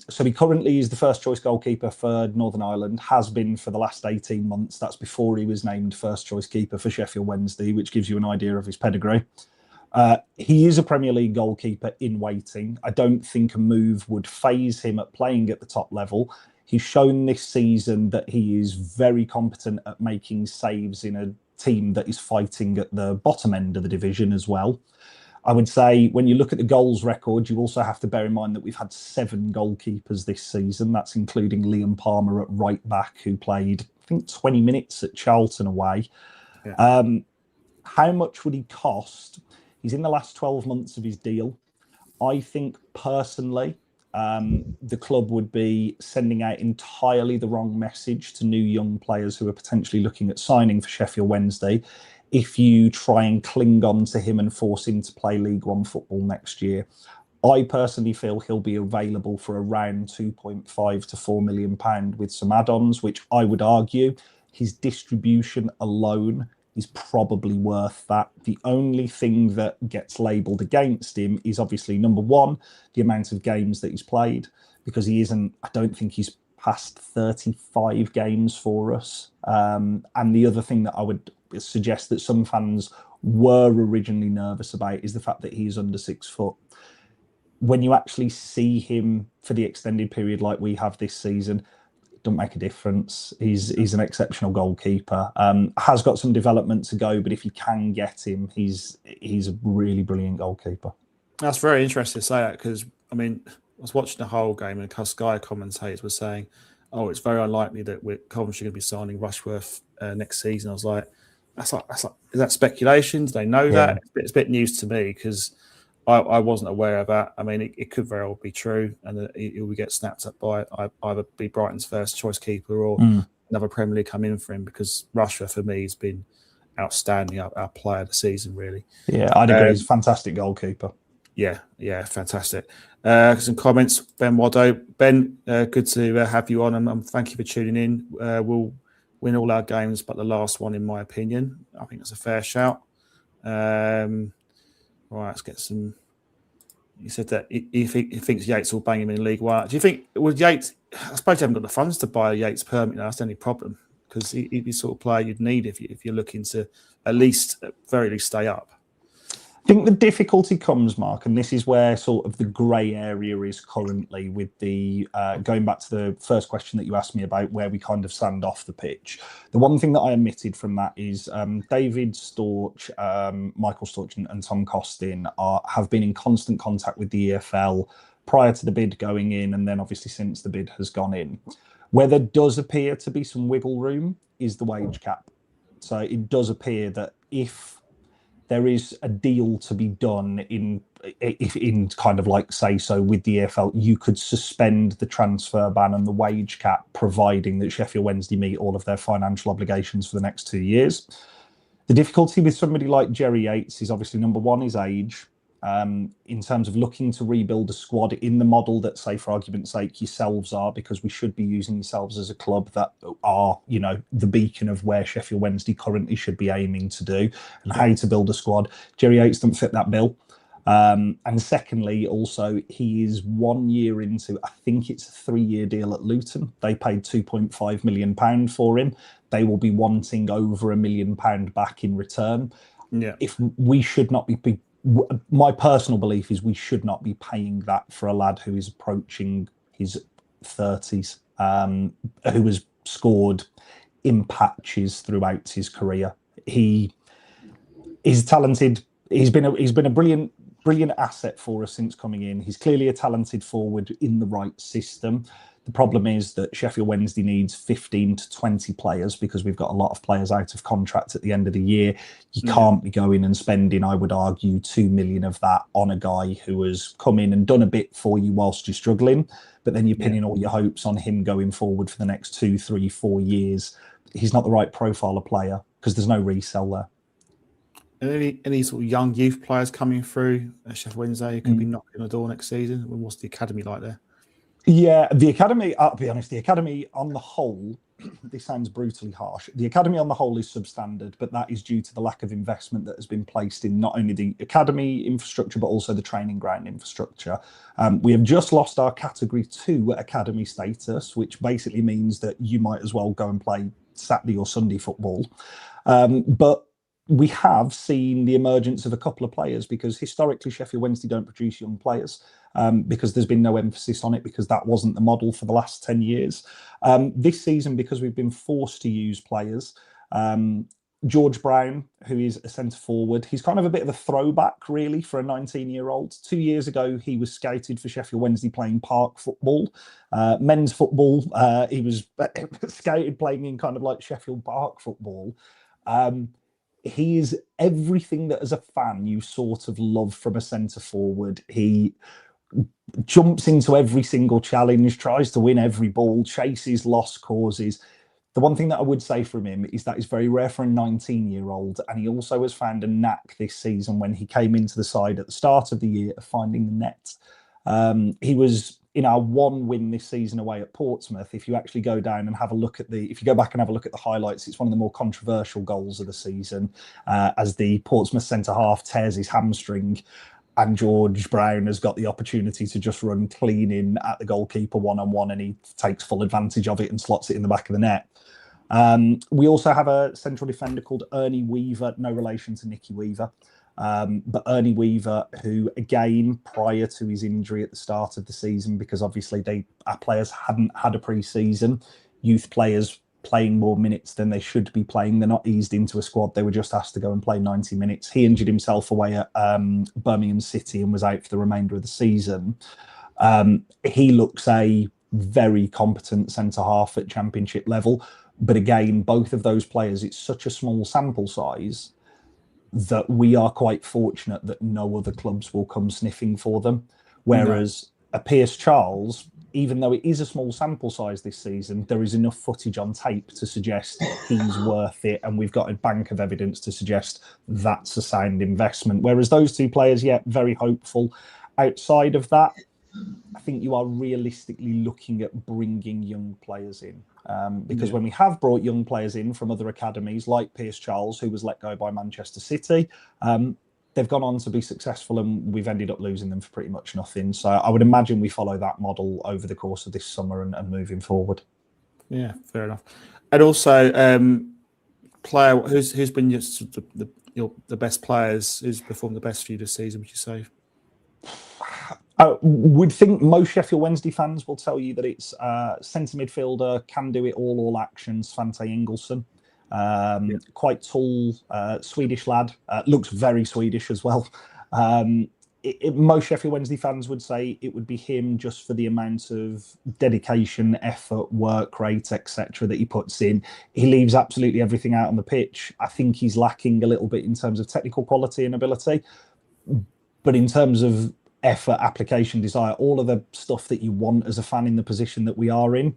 So he currently is the first choice goalkeeper for Northern Ireland, has been for the last 18 months. That's before he was named first choice keeper for Sheffield Wednesday, which gives you an idea of his pedigree. He is a Premier League goalkeeper in waiting. I don't think a move would faze him at playing at the top level. He's shown this season that he is very competent at making saves in a team that is fighting at the bottom end of the division as well. I would say when you look at the goals record, you also have to bear in mind that we've had 7 goalkeepers this season. That's including Liam Palmer at right back, who played, I think, 20 minutes at Charlton away. Yeah. How much would he cost? He's in the last 12 months of his deal. I think personally, the club would be sending out entirely the wrong message to new young players who are potentially looking at signing for Sheffield Wednesday if you try and cling on to him and force him to play League One football next year. I personally feel he'll be available for around £2.5 to £4 million with some add-ons, which I would argue his distribution alone is probably worth that. The only thing that gets labelled against him is obviously, number one, the amount of games that he's played, because I don't think he's past 35 games for us. And the other thing that I would suggest that some fans were originally nervous about is the fact that he's under 6 foot. When you actually see him for the extended period like we have this season, it doesn't make a difference. He's an exceptional goalkeeper. Has got some development to go, but if you can get him, he's a really brilliant goalkeeper. That's very interesting to say that, because I mean, I was watching the whole game and Sky commentators were saying, "Oh, it's very unlikely that Coventry going to be signing Rushworth next season." I was like, "That's like, is that speculation? Do they know that?" It's a bit news to me because I wasn't aware of that. I mean, it could very well be true, and it will get snapped up by either be Brighton's first choice keeper or another Premier League come in for him, because Rushworth for me has been outstanding, our player of the season, really. Yeah, I'd agree. He's a fantastic goalkeeper. Yeah, fantastic. Some comments, Ben Waddo. Ben, good to have you on, and thank you for tuning in. We'll win all our games but the last one, in my opinion. I think that's a fair shout. Right, let's get some. You said that he thinks Yates will bang him in League One. Do you think, would Yates, I suppose you haven't got the funds to buy a Yates permit now, that's the only problem, because he'd be the sort of player you'd need if you're looking to at very least stay up. I think the difficulty comes, Mark, and this is where sort of the grey area is currently with the, going back to the first question that you asked me about where we kind of stand off the pitch. The one thing that I omitted from that is David Storch, Michael Storch and Tom Costin have been in constant contact with the EFL prior to the bid going in, and then obviously since the bid has gone in. Where there does appear to be some wiggle room is the wage cap. So it does appear that if there is a deal to be done in kind of like say so with the EFL, you could suspend the transfer ban and the wage cap, providing that Sheffield Wednesday meet all of their financial obligations for the next 2 years. The difficulty with somebody like Jerry Yates is obviously, number one, his age. In terms of looking to rebuild a squad in the model that, say, for argument's sake, yourselves are, because we should be using yourselves as a club that are, you know, the beacon of where Sheffield Wednesday currently should be aiming to do and how to build a squad. Jerry Yates doesn't fit that bill. And secondly, also, he is 1 year into, I think it's a 3-year deal at Luton. They paid £2.5 million for him. They will be wanting over £1 million back in return. Yeah. If we should not be my personal belief is we should not be paying that for a lad who is approaching his 30s, who has scored in patches throughout his career. He is talented. He's been a brilliant asset for us since coming in. He's clearly a talented forward in the right system. The problem is that Sheffield Wednesday needs 15 to 20 players because we've got a lot of players out of contract at the end of the year. You can't be going and spending, I would argue, 2 million of that on a guy who has come in and done a bit for you whilst you're struggling, but then you're pinning all your hopes on him going forward for the next 2, 3, 4 years. He's not the right profile of player because there's no resell there. Any sort of young youth players coming through at Sheff Wednesday who could be knocking on the door next season? What's the academy like there? Yeah, the academy, I'll be honest, the academy on the whole, this sounds brutally harsh, the academy on the whole is substandard, but that is due to the lack of investment that has been placed in not only the academy infrastructure, but also the training ground infrastructure. We have just lost our Category 2 academy status, which basically means that you might as well go and play Saturday or Sunday football. But we have seen the emergence of a couple of players because historically Sheffield Wednesday don't produce young players because there's been no emphasis on it because that wasn't the model for the last 10 years. This season, because we've been forced to use players, George Brown, who is a centre forward, he's kind of a bit of a throwback really for a 19-year-old. 2 years ago, he was scouted for Sheffield Wednesday playing park football, men's football. He was scouted playing in kind of like Sheffield Park football. He is everything that as a fan you sort of love from a centre forward. He jumps into every single challenge, tries to win every ball, chases lost causes. The one thing that I would say from him is that it's very rare for a 19-year-old, and he also has found a knack this season when he came into the side at the start of the year of finding the net. He was in our one win this season away at Portsmouth. If you actually go down and have a look at if you go back and have a look at the highlights, it's one of the more controversial goals of the season as the Portsmouth centre-half tears his hamstring and George Brown has got the opportunity to just run clean in at the goalkeeper one-on-one and he takes full advantage of it and slots it in the back of the net. We also have a central defender called Ernie Weaver, no relation to Nicky Weaver. But Ernie Weaver, who again, prior to his injury at the start of the season, because obviously our players hadn't had a pre-season, youth players playing more minutes than they should be playing. They're not eased into a squad. They were just asked to go and play 90 minutes. He injured himself away at Birmingham City and was out for the remainder of the season. He looks a very competent centre-half at championship level. But again, both of those players, it's such a small sample size that we are quite fortunate that no other clubs will come sniffing for them. Whereas a Pierce Charles, even though it is a small sample size this season, there is enough footage on tape to suggest he's worth it. And we've got a bank of evidence to suggest that's a sound investment. Whereas those two players, yeah, very hopeful. Outside of that, I think you are realistically looking at bringing young players in. Because when we have brought young players in from other academies, like Pierce Charles, who was let go by Manchester City, they've gone on to be successful and we've ended up losing them for pretty much nothing. So I would imagine we follow that model over the course of this summer and moving forward. Yeah, fair enough. And also, player who's been the best players, who's performed the best for you this season, would you say? I would think most Sheffield Wednesday fans will tell you that it's centre midfielder, can do it all actions, Svante Ingelsson. Quite tall, Swedish lad, looks very Swedish as well. Most Sheffield Wednesday fans would say it would be him just for the amount of dedication, effort, work rate, etc. that he puts in. He leaves absolutely everything out on the pitch. I think he's lacking a little bit in terms of technical quality and ability. But in terms of effort, application, desire, all of the stuff that you want as a fan in the position that we are in,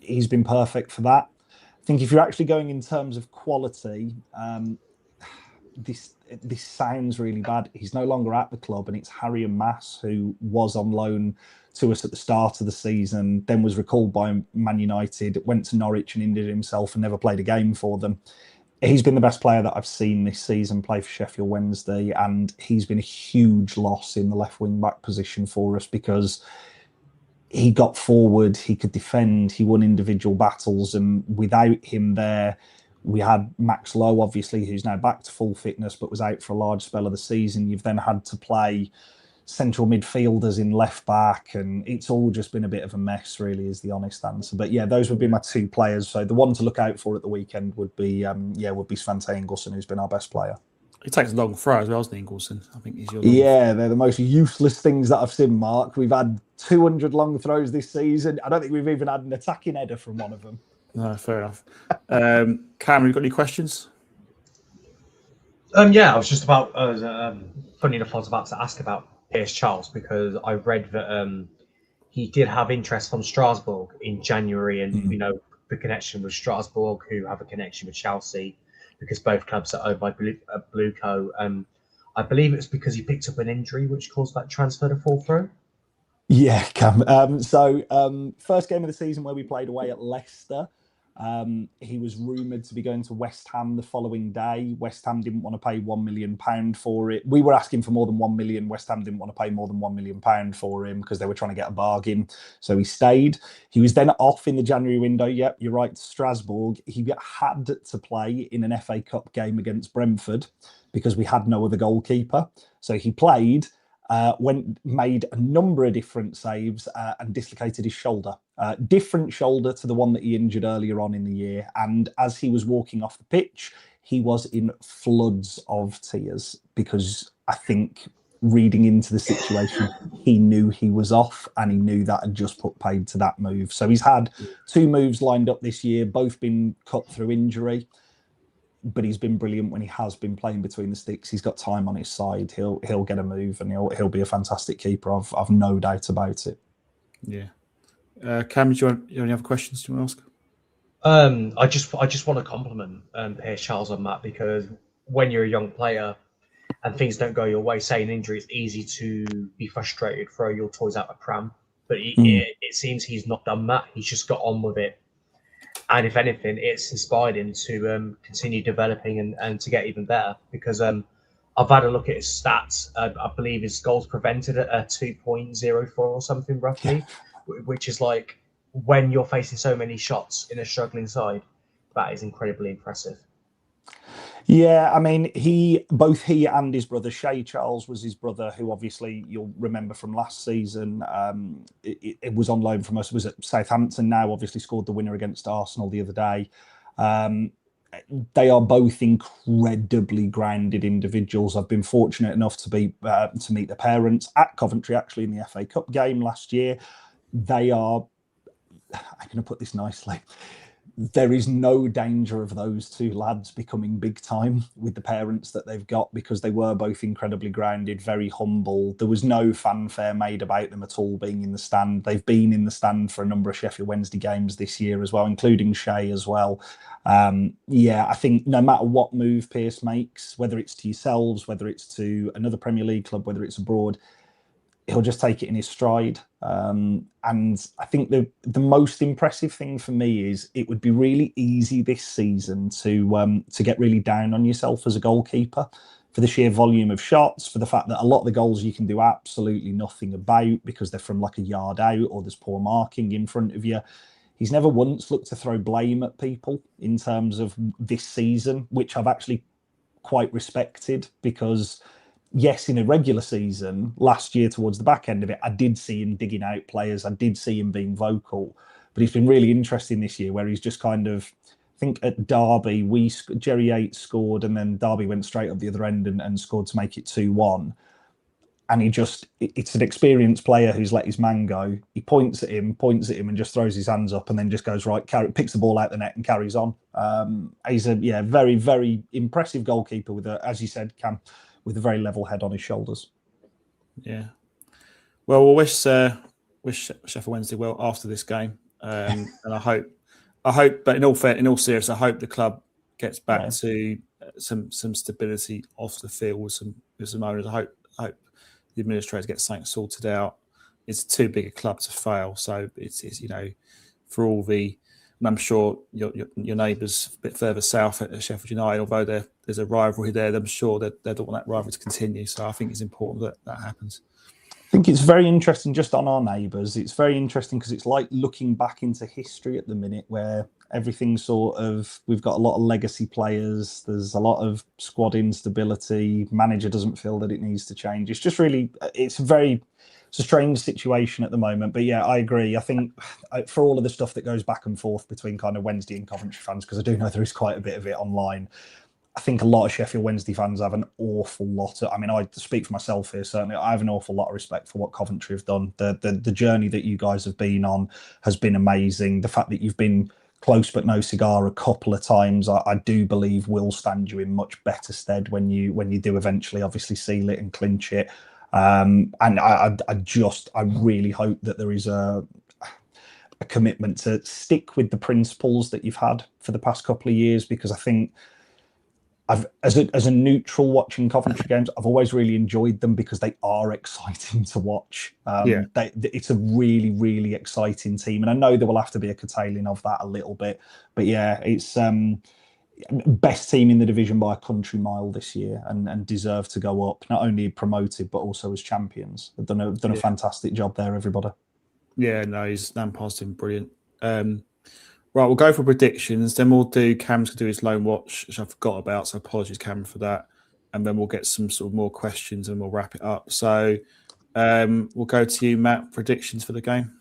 he's been perfect for that. I think if you're actually going in terms of quality, this sounds really bad. He's no longer at the club, and it's Harry and Mass, who was on loan to us at the start of the season, then was recalled by Man United, went to Norwich and injured himself and never played a game for them. He's been the best player that I've seen this season play for Sheffield Wednesday, and he's been a huge loss in the left wing back position for us because he got forward, he could defend, he won individual battles, and without him there, we had Max Lowe, obviously, who's now back to full fitness but was out for a large spell of the season. You've then had to play central midfielders in left back, and it's all just been a bit of a mess, really, is the honest answer. But yeah, those would be my two players. So the one to look out for at the weekend would be Svante Ingelsson, who's been our best player. He takes a long throw as well, doesn't he, Ingelsson? I think he's your they're the most useless things that I've seen, Mark. We've had 200 long throws this season. I don't think we've even had an attacking header from one of them. No, fair enough. Cameron, you got any questions? Yeah, I was just about. Funny enough, I was about to ask about Pierce Charles because I read that he did have interest from Strasbourg in January, and the connection with Strasbourg, who have a connection with Chelsea, because both clubs are owned by Blueco. I believe it's because he picked up an injury which caused that transfer to fall through. Yeah, Cam. So first game of the season where we played away at Leicester, he was rumoured to be going to West Ham the following day. West Ham didn't want to pay £1 million for it. We were asking for more than 1 million. West Ham didn't want to pay more than £1 million for him because they were trying to get a bargain. So he stayed. He was then off in the January window. Yep, you're right, Strasbourg. He had to play in an FA Cup game against Brentford because we had no other goalkeeper. So he played. Made a number of different saves and dislocated his shoulder. Different shoulder to the one that he injured earlier on in the year. And as he was walking off the pitch, he was in floods of tears because I think reading into the situation, he knew he was off and he knew that had just put paid to that move. So he's had 2 moves lined up this year, both been cut through injury. But he's been brilliant when he has been playing between the sticks. He's got time on his side. He'll get a move and he'll be a fantastic keeper. I've no doubt about it. Yeah. Cam, do you any other questions you want to I ask? just want to compliment Pierce Charles on that, because when you're a young player and things don't go your way, say an injury, it's easy to be frustrated, throw your toys out a pram. But it seems he's not done that. He's just got on with it. And if anything, it's inspired him to continue developing and to get even better, because I've had a look at his stats. I believe his goals prevented at 2.04 or something roughly, which is like, when you're facing so many shots in a struggling side, that is incredibly impressive. Yeah, I mean, both he and his brother, Shay Charles was his brother, who obviously you'll remember from last season. It was on loan from us, was at Southampton now, obviously scored the winner against Arsenal the other day. They are both incredibly grounded individuals. I've been fortunate enough to meet their parents at Coventry, actually, in the FA Cup game last year. They are, I'm going to put this nicely, there is no danger of those two lads becoming big time with the parents that they've got, because they were both incredibly grounded, very humble. There was no fanfare made about them at all being in the stand. They've been in the stand for a number of Sheffield Wednesday games this year as well, including Shay as well. I think no matter what move Pearce makes, whether it's to yourselves, whether it's to another Premier League club, whether it's abroad, he'll just take it in his stride. And I think the most impressive thing for me is it would be really easy this season to get really down on yourself as a goalkeeper for the sheer volume of shots, for the fact that a lot of the goals you can do absolutely nothing about because they're from like a yard out or there's poor marking in front of you. He's never once looked to throw blame at people in terms of this season, which I've actually quite respected, because yes, in a regular season, last year towards the back end of it, I did see him digging out players. I did see him being vocal. But it's been really interesting this year where he's just kind of, I think at Derby, Jerry Yates scored and then Derby went straight up the other end and scored to make it 2-1. And it's an experienced player who's let his man go. He points at him and just throws his hands up and then just goes, right, picks the ball out the net and carries on. He's a very, very impressive goalkeeper with, as you said, Cam, with a very level head on his shoulders. Yeah. Well, we'll wish Sheffield Wednesday well after this game. And I hope, but in all seriousness, I hope the club gets back to some stability off the field with some owners. I hope the administrators get something sorted out. It's too big a club to fail. So it's for all the, and I'm sure your neighbours a bit further south at Sheffield United, although there's a rivalry there, I'm sure that they don't want that rivalry to continue. So I think it's important that happens. I think it's very interesting just on our neighbours. It's very interesting because it's like looking back into history at the minute where everything's we've got a lot of legacy players. There's a lot of squad instability. Manager doesn't feel that it needs to change. It's just really, it's a strange situation at the moment. But yeah, I agree. I think for all of the stuff that goes back and forth between kind of Wednesday and Coventry fans, because I do know there is quite a bit of it online, I think a lot of Sheffield Wednesday fans have an awful lot of, I mean, I speak for myself here, certainly. I have an awful lot of respect for what Coventry have done. The journey that you guys have been on has been amazing. The fact that you've been close but no cigar a couple of times, I do believe will stand you in much better stead when you do eventually obviously seal it and clinch it. And I really hope that there is a commitment to stick with the principles that you've had for the past couple of years, because I think as a neutral watching Coventry games, I've always really enjoyed them because they are exciting to watch. It's a really, really exciting team. And I know there will have to be a curtailing of that a little bit. But yeah, it's best team in the division by a country mile this year and deserve to go up, not only promoted, but also as champions. They've done a fantastic job there, everybody. Yeah, no, he's Lampard's been brilliant. Right, we'll go for predictions. Then we'll do Cam's to do his loan watch, which I forgot about. So apologies, Cam, for that. And then we'll get some sort of more questions and we'll wrap it up. So we'll go to you, Matt. Predictions for the game.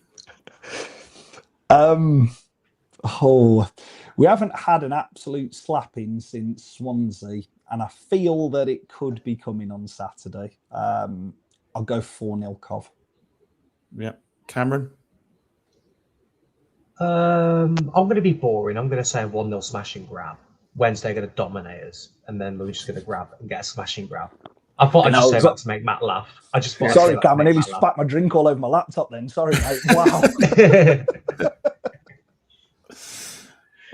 We haven't had an absolute slapping since Swansea, and I feel that it could be coming on Saturday. I'll go 4-0 Cov. Yeah, Cameron. I'm going to be boring. I'm going to say 1-0 smash and grab. Wednesday are going to dominate us, and then we're just going to grab and get a smash and grab. I thought I'd just say that to make Matt laugh. Sorry, Cam, I nearly spat my drink all over my laptop then. Sorry, mate. Wow.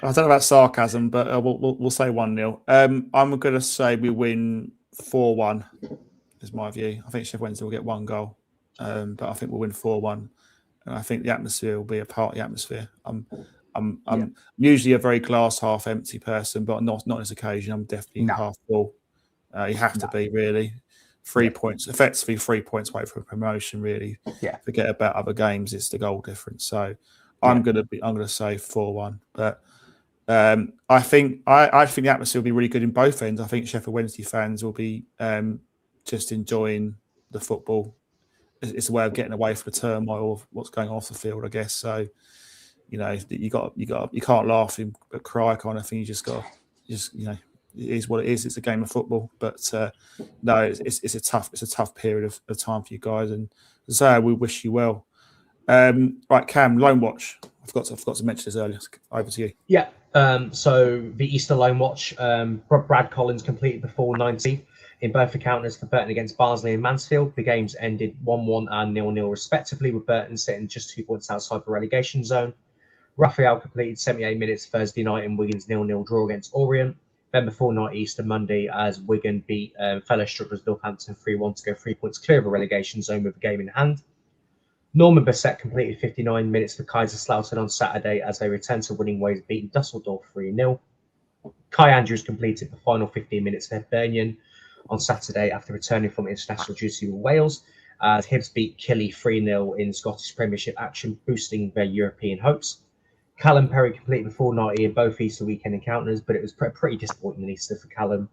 I don't know about sarcasm, but we'll say 1-0. I'm going to say we win 4-1, is my view. I think Sheff Wednesday will get one goal, but I think we'll win 4-1. And I think the atmosphere will be a part of the atmosphere. I'm usually a very glass half empty person, but not on this occasion. I'm definitely half full. You have to be, really. 3 points, effectively 3 points away from promotion, really. Yeah. Forget about other games, it's the goal difference. So I'm gonna say 4-1. But I think the atmosphere will be really good in both ends. I think Sheffield Wednesday fans will be just enjoying the football. It's a way of getting away from the turmoil of what's going on off the field, I guess. So, you can't laugh and cry kind of thing. You just it is what it is. It's a game of football. But no, it's a tough period of time for you guys. And so we wish you well. Right, Cam, Loan Watch. I forgot to mention this earlier. Over to you. Yeah. So the Easter Loan Watch, Brad Collins completed the full 90 in both encounters for Burton against Barnsley and Mansfield. The games ended 1-1 and 0-0 respectively, with Burton sitting just 2 points outside the relegation zone. Raphael completed 78 minutes Thursday night in Wigan's 0-0 draw against Orient. Then before night Easter Monday, as Wigan beat fellow strugglers Northampton 3-1 to go 3 points clear of the relegation zone with the game in hand. Norman Bissett completed 59 minutes for Kaiserslautern on Saturday as they returned to winning ways, beating Dusseldorf 3-0. Kai Andrews completed the final 15 minutes for Hibernian on Saturday after returning from international duty with Wales, as Hibs beat Killie 3-0 in Scottish Premiership action, boosting their European hopes. Callum Perry completed the full 90 in both Easter weekend encounters, but it was pretty disappointing Easter for Callum,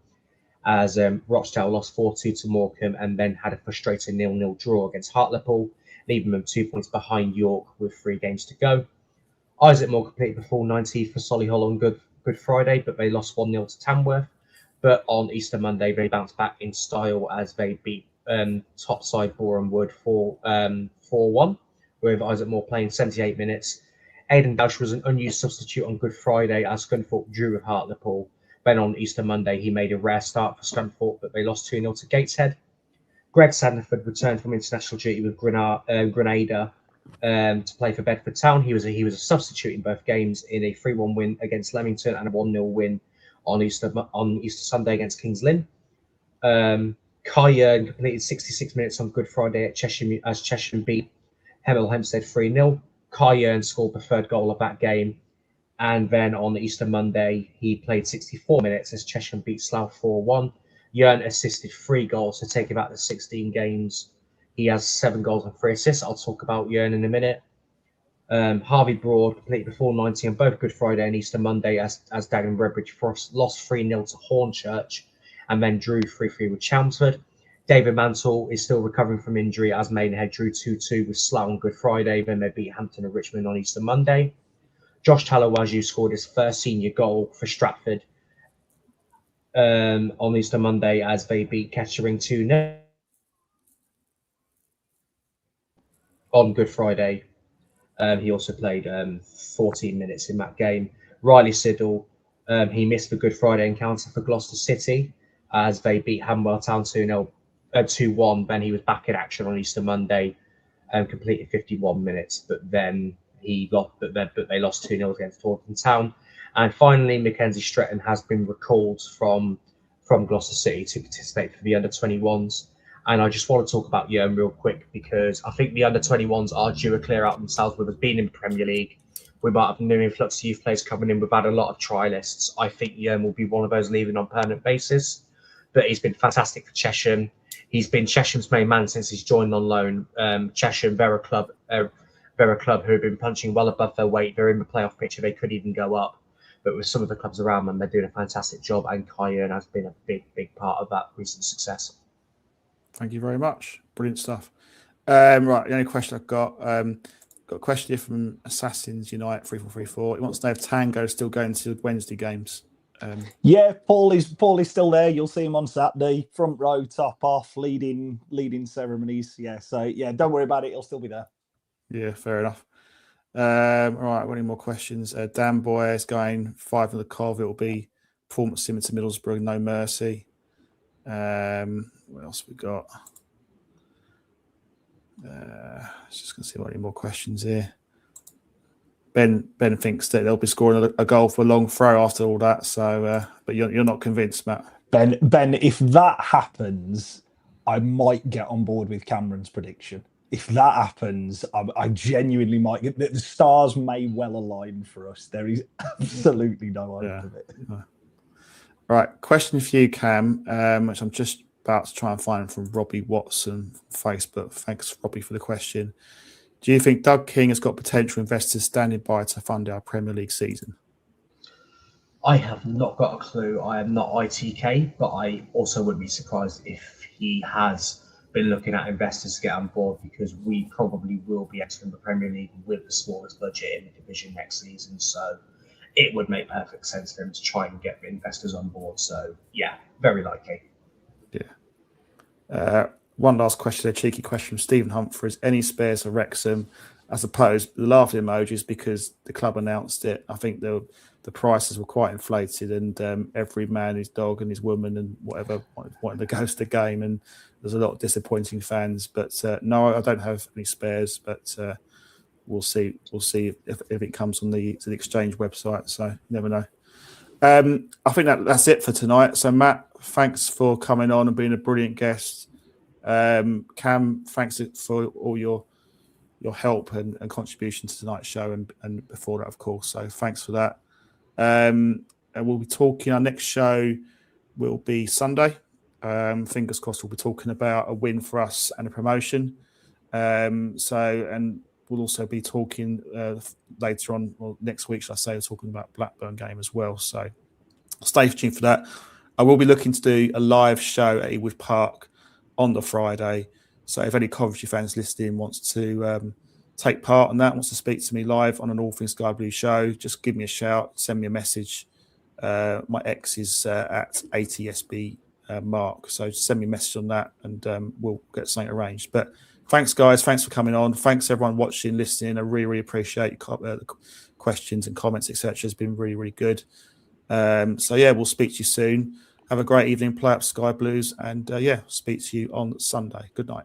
as Rochdale lost 4-2 to Morecambe and then had a frustrating 0-0 draw against Hartlepool, leaving them 2 points behind York with 3 games to go. Isaac Moore completed the full 90 for Solihull on Good Friday, but they lost 1-0 to Tamworth. But on Easter Monday, they bounced back in style as they beat top side Boreham Wood 4-1, with Isaac Moore playing 78 minutes. Aidan Dausch was an unused substitute on Good Friday as Scunthorpe drew with Hartlepool. Then on Easter Monday, he made a rare start for Scunthorpe, but they lost 2-0 to Gateshead. Greg Sandford returned from international duty with Grenada to play for Bedford Town. He was a substitute in both games in a 3-1 win against Leamington and a 1-0 win on Easter Sunday against Kings Lynn. Kai Yearn completed 66 minutes on Good Friday at Cheshire as Cheshire beat Hemel Hempstead 3-0. Kai Yearn scored the third goal of that game. And then on Easter Monday, he played 64 minutes as Cheshire beat Slough 4-1. Yearn assisted 3 goals to take him back to 16 games. He has 7 goals and 3 assists. I'll talk about Yearn in a minute. Harvey Broad completed the full 90 on both Good Friday and Easter Monday as Dagenham Redbridge Frost lost 3-0 to Hornchurch and then drew 3-3 with Chelmsford. David Mantle is still recovering from injury as Maidenhead drew 2-2 with Slough on Good Friday. Then they beat Hampton and Richmond on Easter Monday. Josh Talawaju scored his first senior goal for Stratford on Easter Monday as they beat Kettering 2-0 on Good Friday. He also played 14 minutes in that game. Riley Siddle, he missed the Good Friday encounter for Gloucester City as they beat Hanwell Town 2-1. Then he was back in action on Easter Monday and completed 51 minutes, but then they lost 2-0 against Taunton Town. And finally, Mackenzie Stretton has been recalled from Gloucester City to participate for the under-21s. And I just want to talk about Yearn real quick because I think the under-21s are due a clear out themselves with us being in the Premier League. We might have a new influx of youth players coming in. We've had a lot of trialists. I think Yearn will be one of those leaving on permanent basis. But he's been fantastic for Cheshire. He's been Cheshire's main man since he's joined on loan. Cheshire and Vera Club who have been punching well above their weight. They're in the playoff picture. They could even go up. But with some of the clubs around them, they're doing a fantastic job. And Kai Yearn has been a big part of that recent success. Thank you very much. Brilliant stuff. Right, the only question I've got a question here from Assassins Unite 3434. He wants to know if Tango is still going to Wednesday games. Yeah, Paul is still there. You'll see him on Saturday, front row, top off, leading ceremonies. Yeah, so yeah, don't worry about it. He'll still be there. Yeah, fair enough. All right, any more questions? Dan Boy is going 5 in the Cov. It will be performance similar to Middlesbrough, no mercy. What else we got? Just gonna see what any more questions here. Ben thinks that they'll be scoring a goal for a long throw after all that. So, but you're not convinced, Matt. Ben, if that happens, I might get on board with Cameron's prediction. If that happens, I genuinely might get. The stars may well align for us. There is absolutely no hope of it. All right, question for you, Cam, which I'm just about to try and find from Robbie Watson from Facebook. Thanks, Robbie, for the question. Do you think Doug King has got potential investors standing by to fund our Premier League season? I have not got a clue. I am not ITK, but I also wouldn't be surprised if he has been looking at investors to get on board, because we probably will be entering the Premier League with the smallest budget in the division next season. So it would make perfect sense for him to try and get investors on board. So yeah, very likely. Yeah. One last question, a cheeky question from Stephen Humphreys. Any spares for Wrexham? I suppose the laughing emojis, because the club announced it. I think the prices were quite inflated, and every man, his dog, and his woman, and whatever wanted to go to the game. And there's a lot of disappointing fans. But no, I don't have any spares. But we'll see. We'll see if it comes on to the exchange website. So you never know. I think that's it for tonight. So Matt, thanks for coming on and being a brilliant guest. Cam, thanks for all your help and contribution to tonight's show and before that, of course. So thanks for that. And we'll be talking. Our next show will be Sunday. Fingers crossed. We'll be talking about a win for us and a promotion. And we'll also be talking later on, or next week, shall I say, we're talking about Blackburn game as well. So stay tuned for that. I will be looking to do a live show at Ewood Park on the Friday. So if any Coventry fans listening wants to take part in that, wants to speak to me live on an All Things Sky Blue show, just give me a shout, send me a message. My ex is at ATSB Mark. So just send me a message on that, and we'll get something arranged. But thanks, guys. Thanks for coming on. Thanks, everyone watching, listening. I really, really appreciate your questions and comments, etc. It's been really, really good. So, yeah, we'll speak to you soon. Have a great evening. Play up Sky Blues. And, speak to you on Sunday. Good night.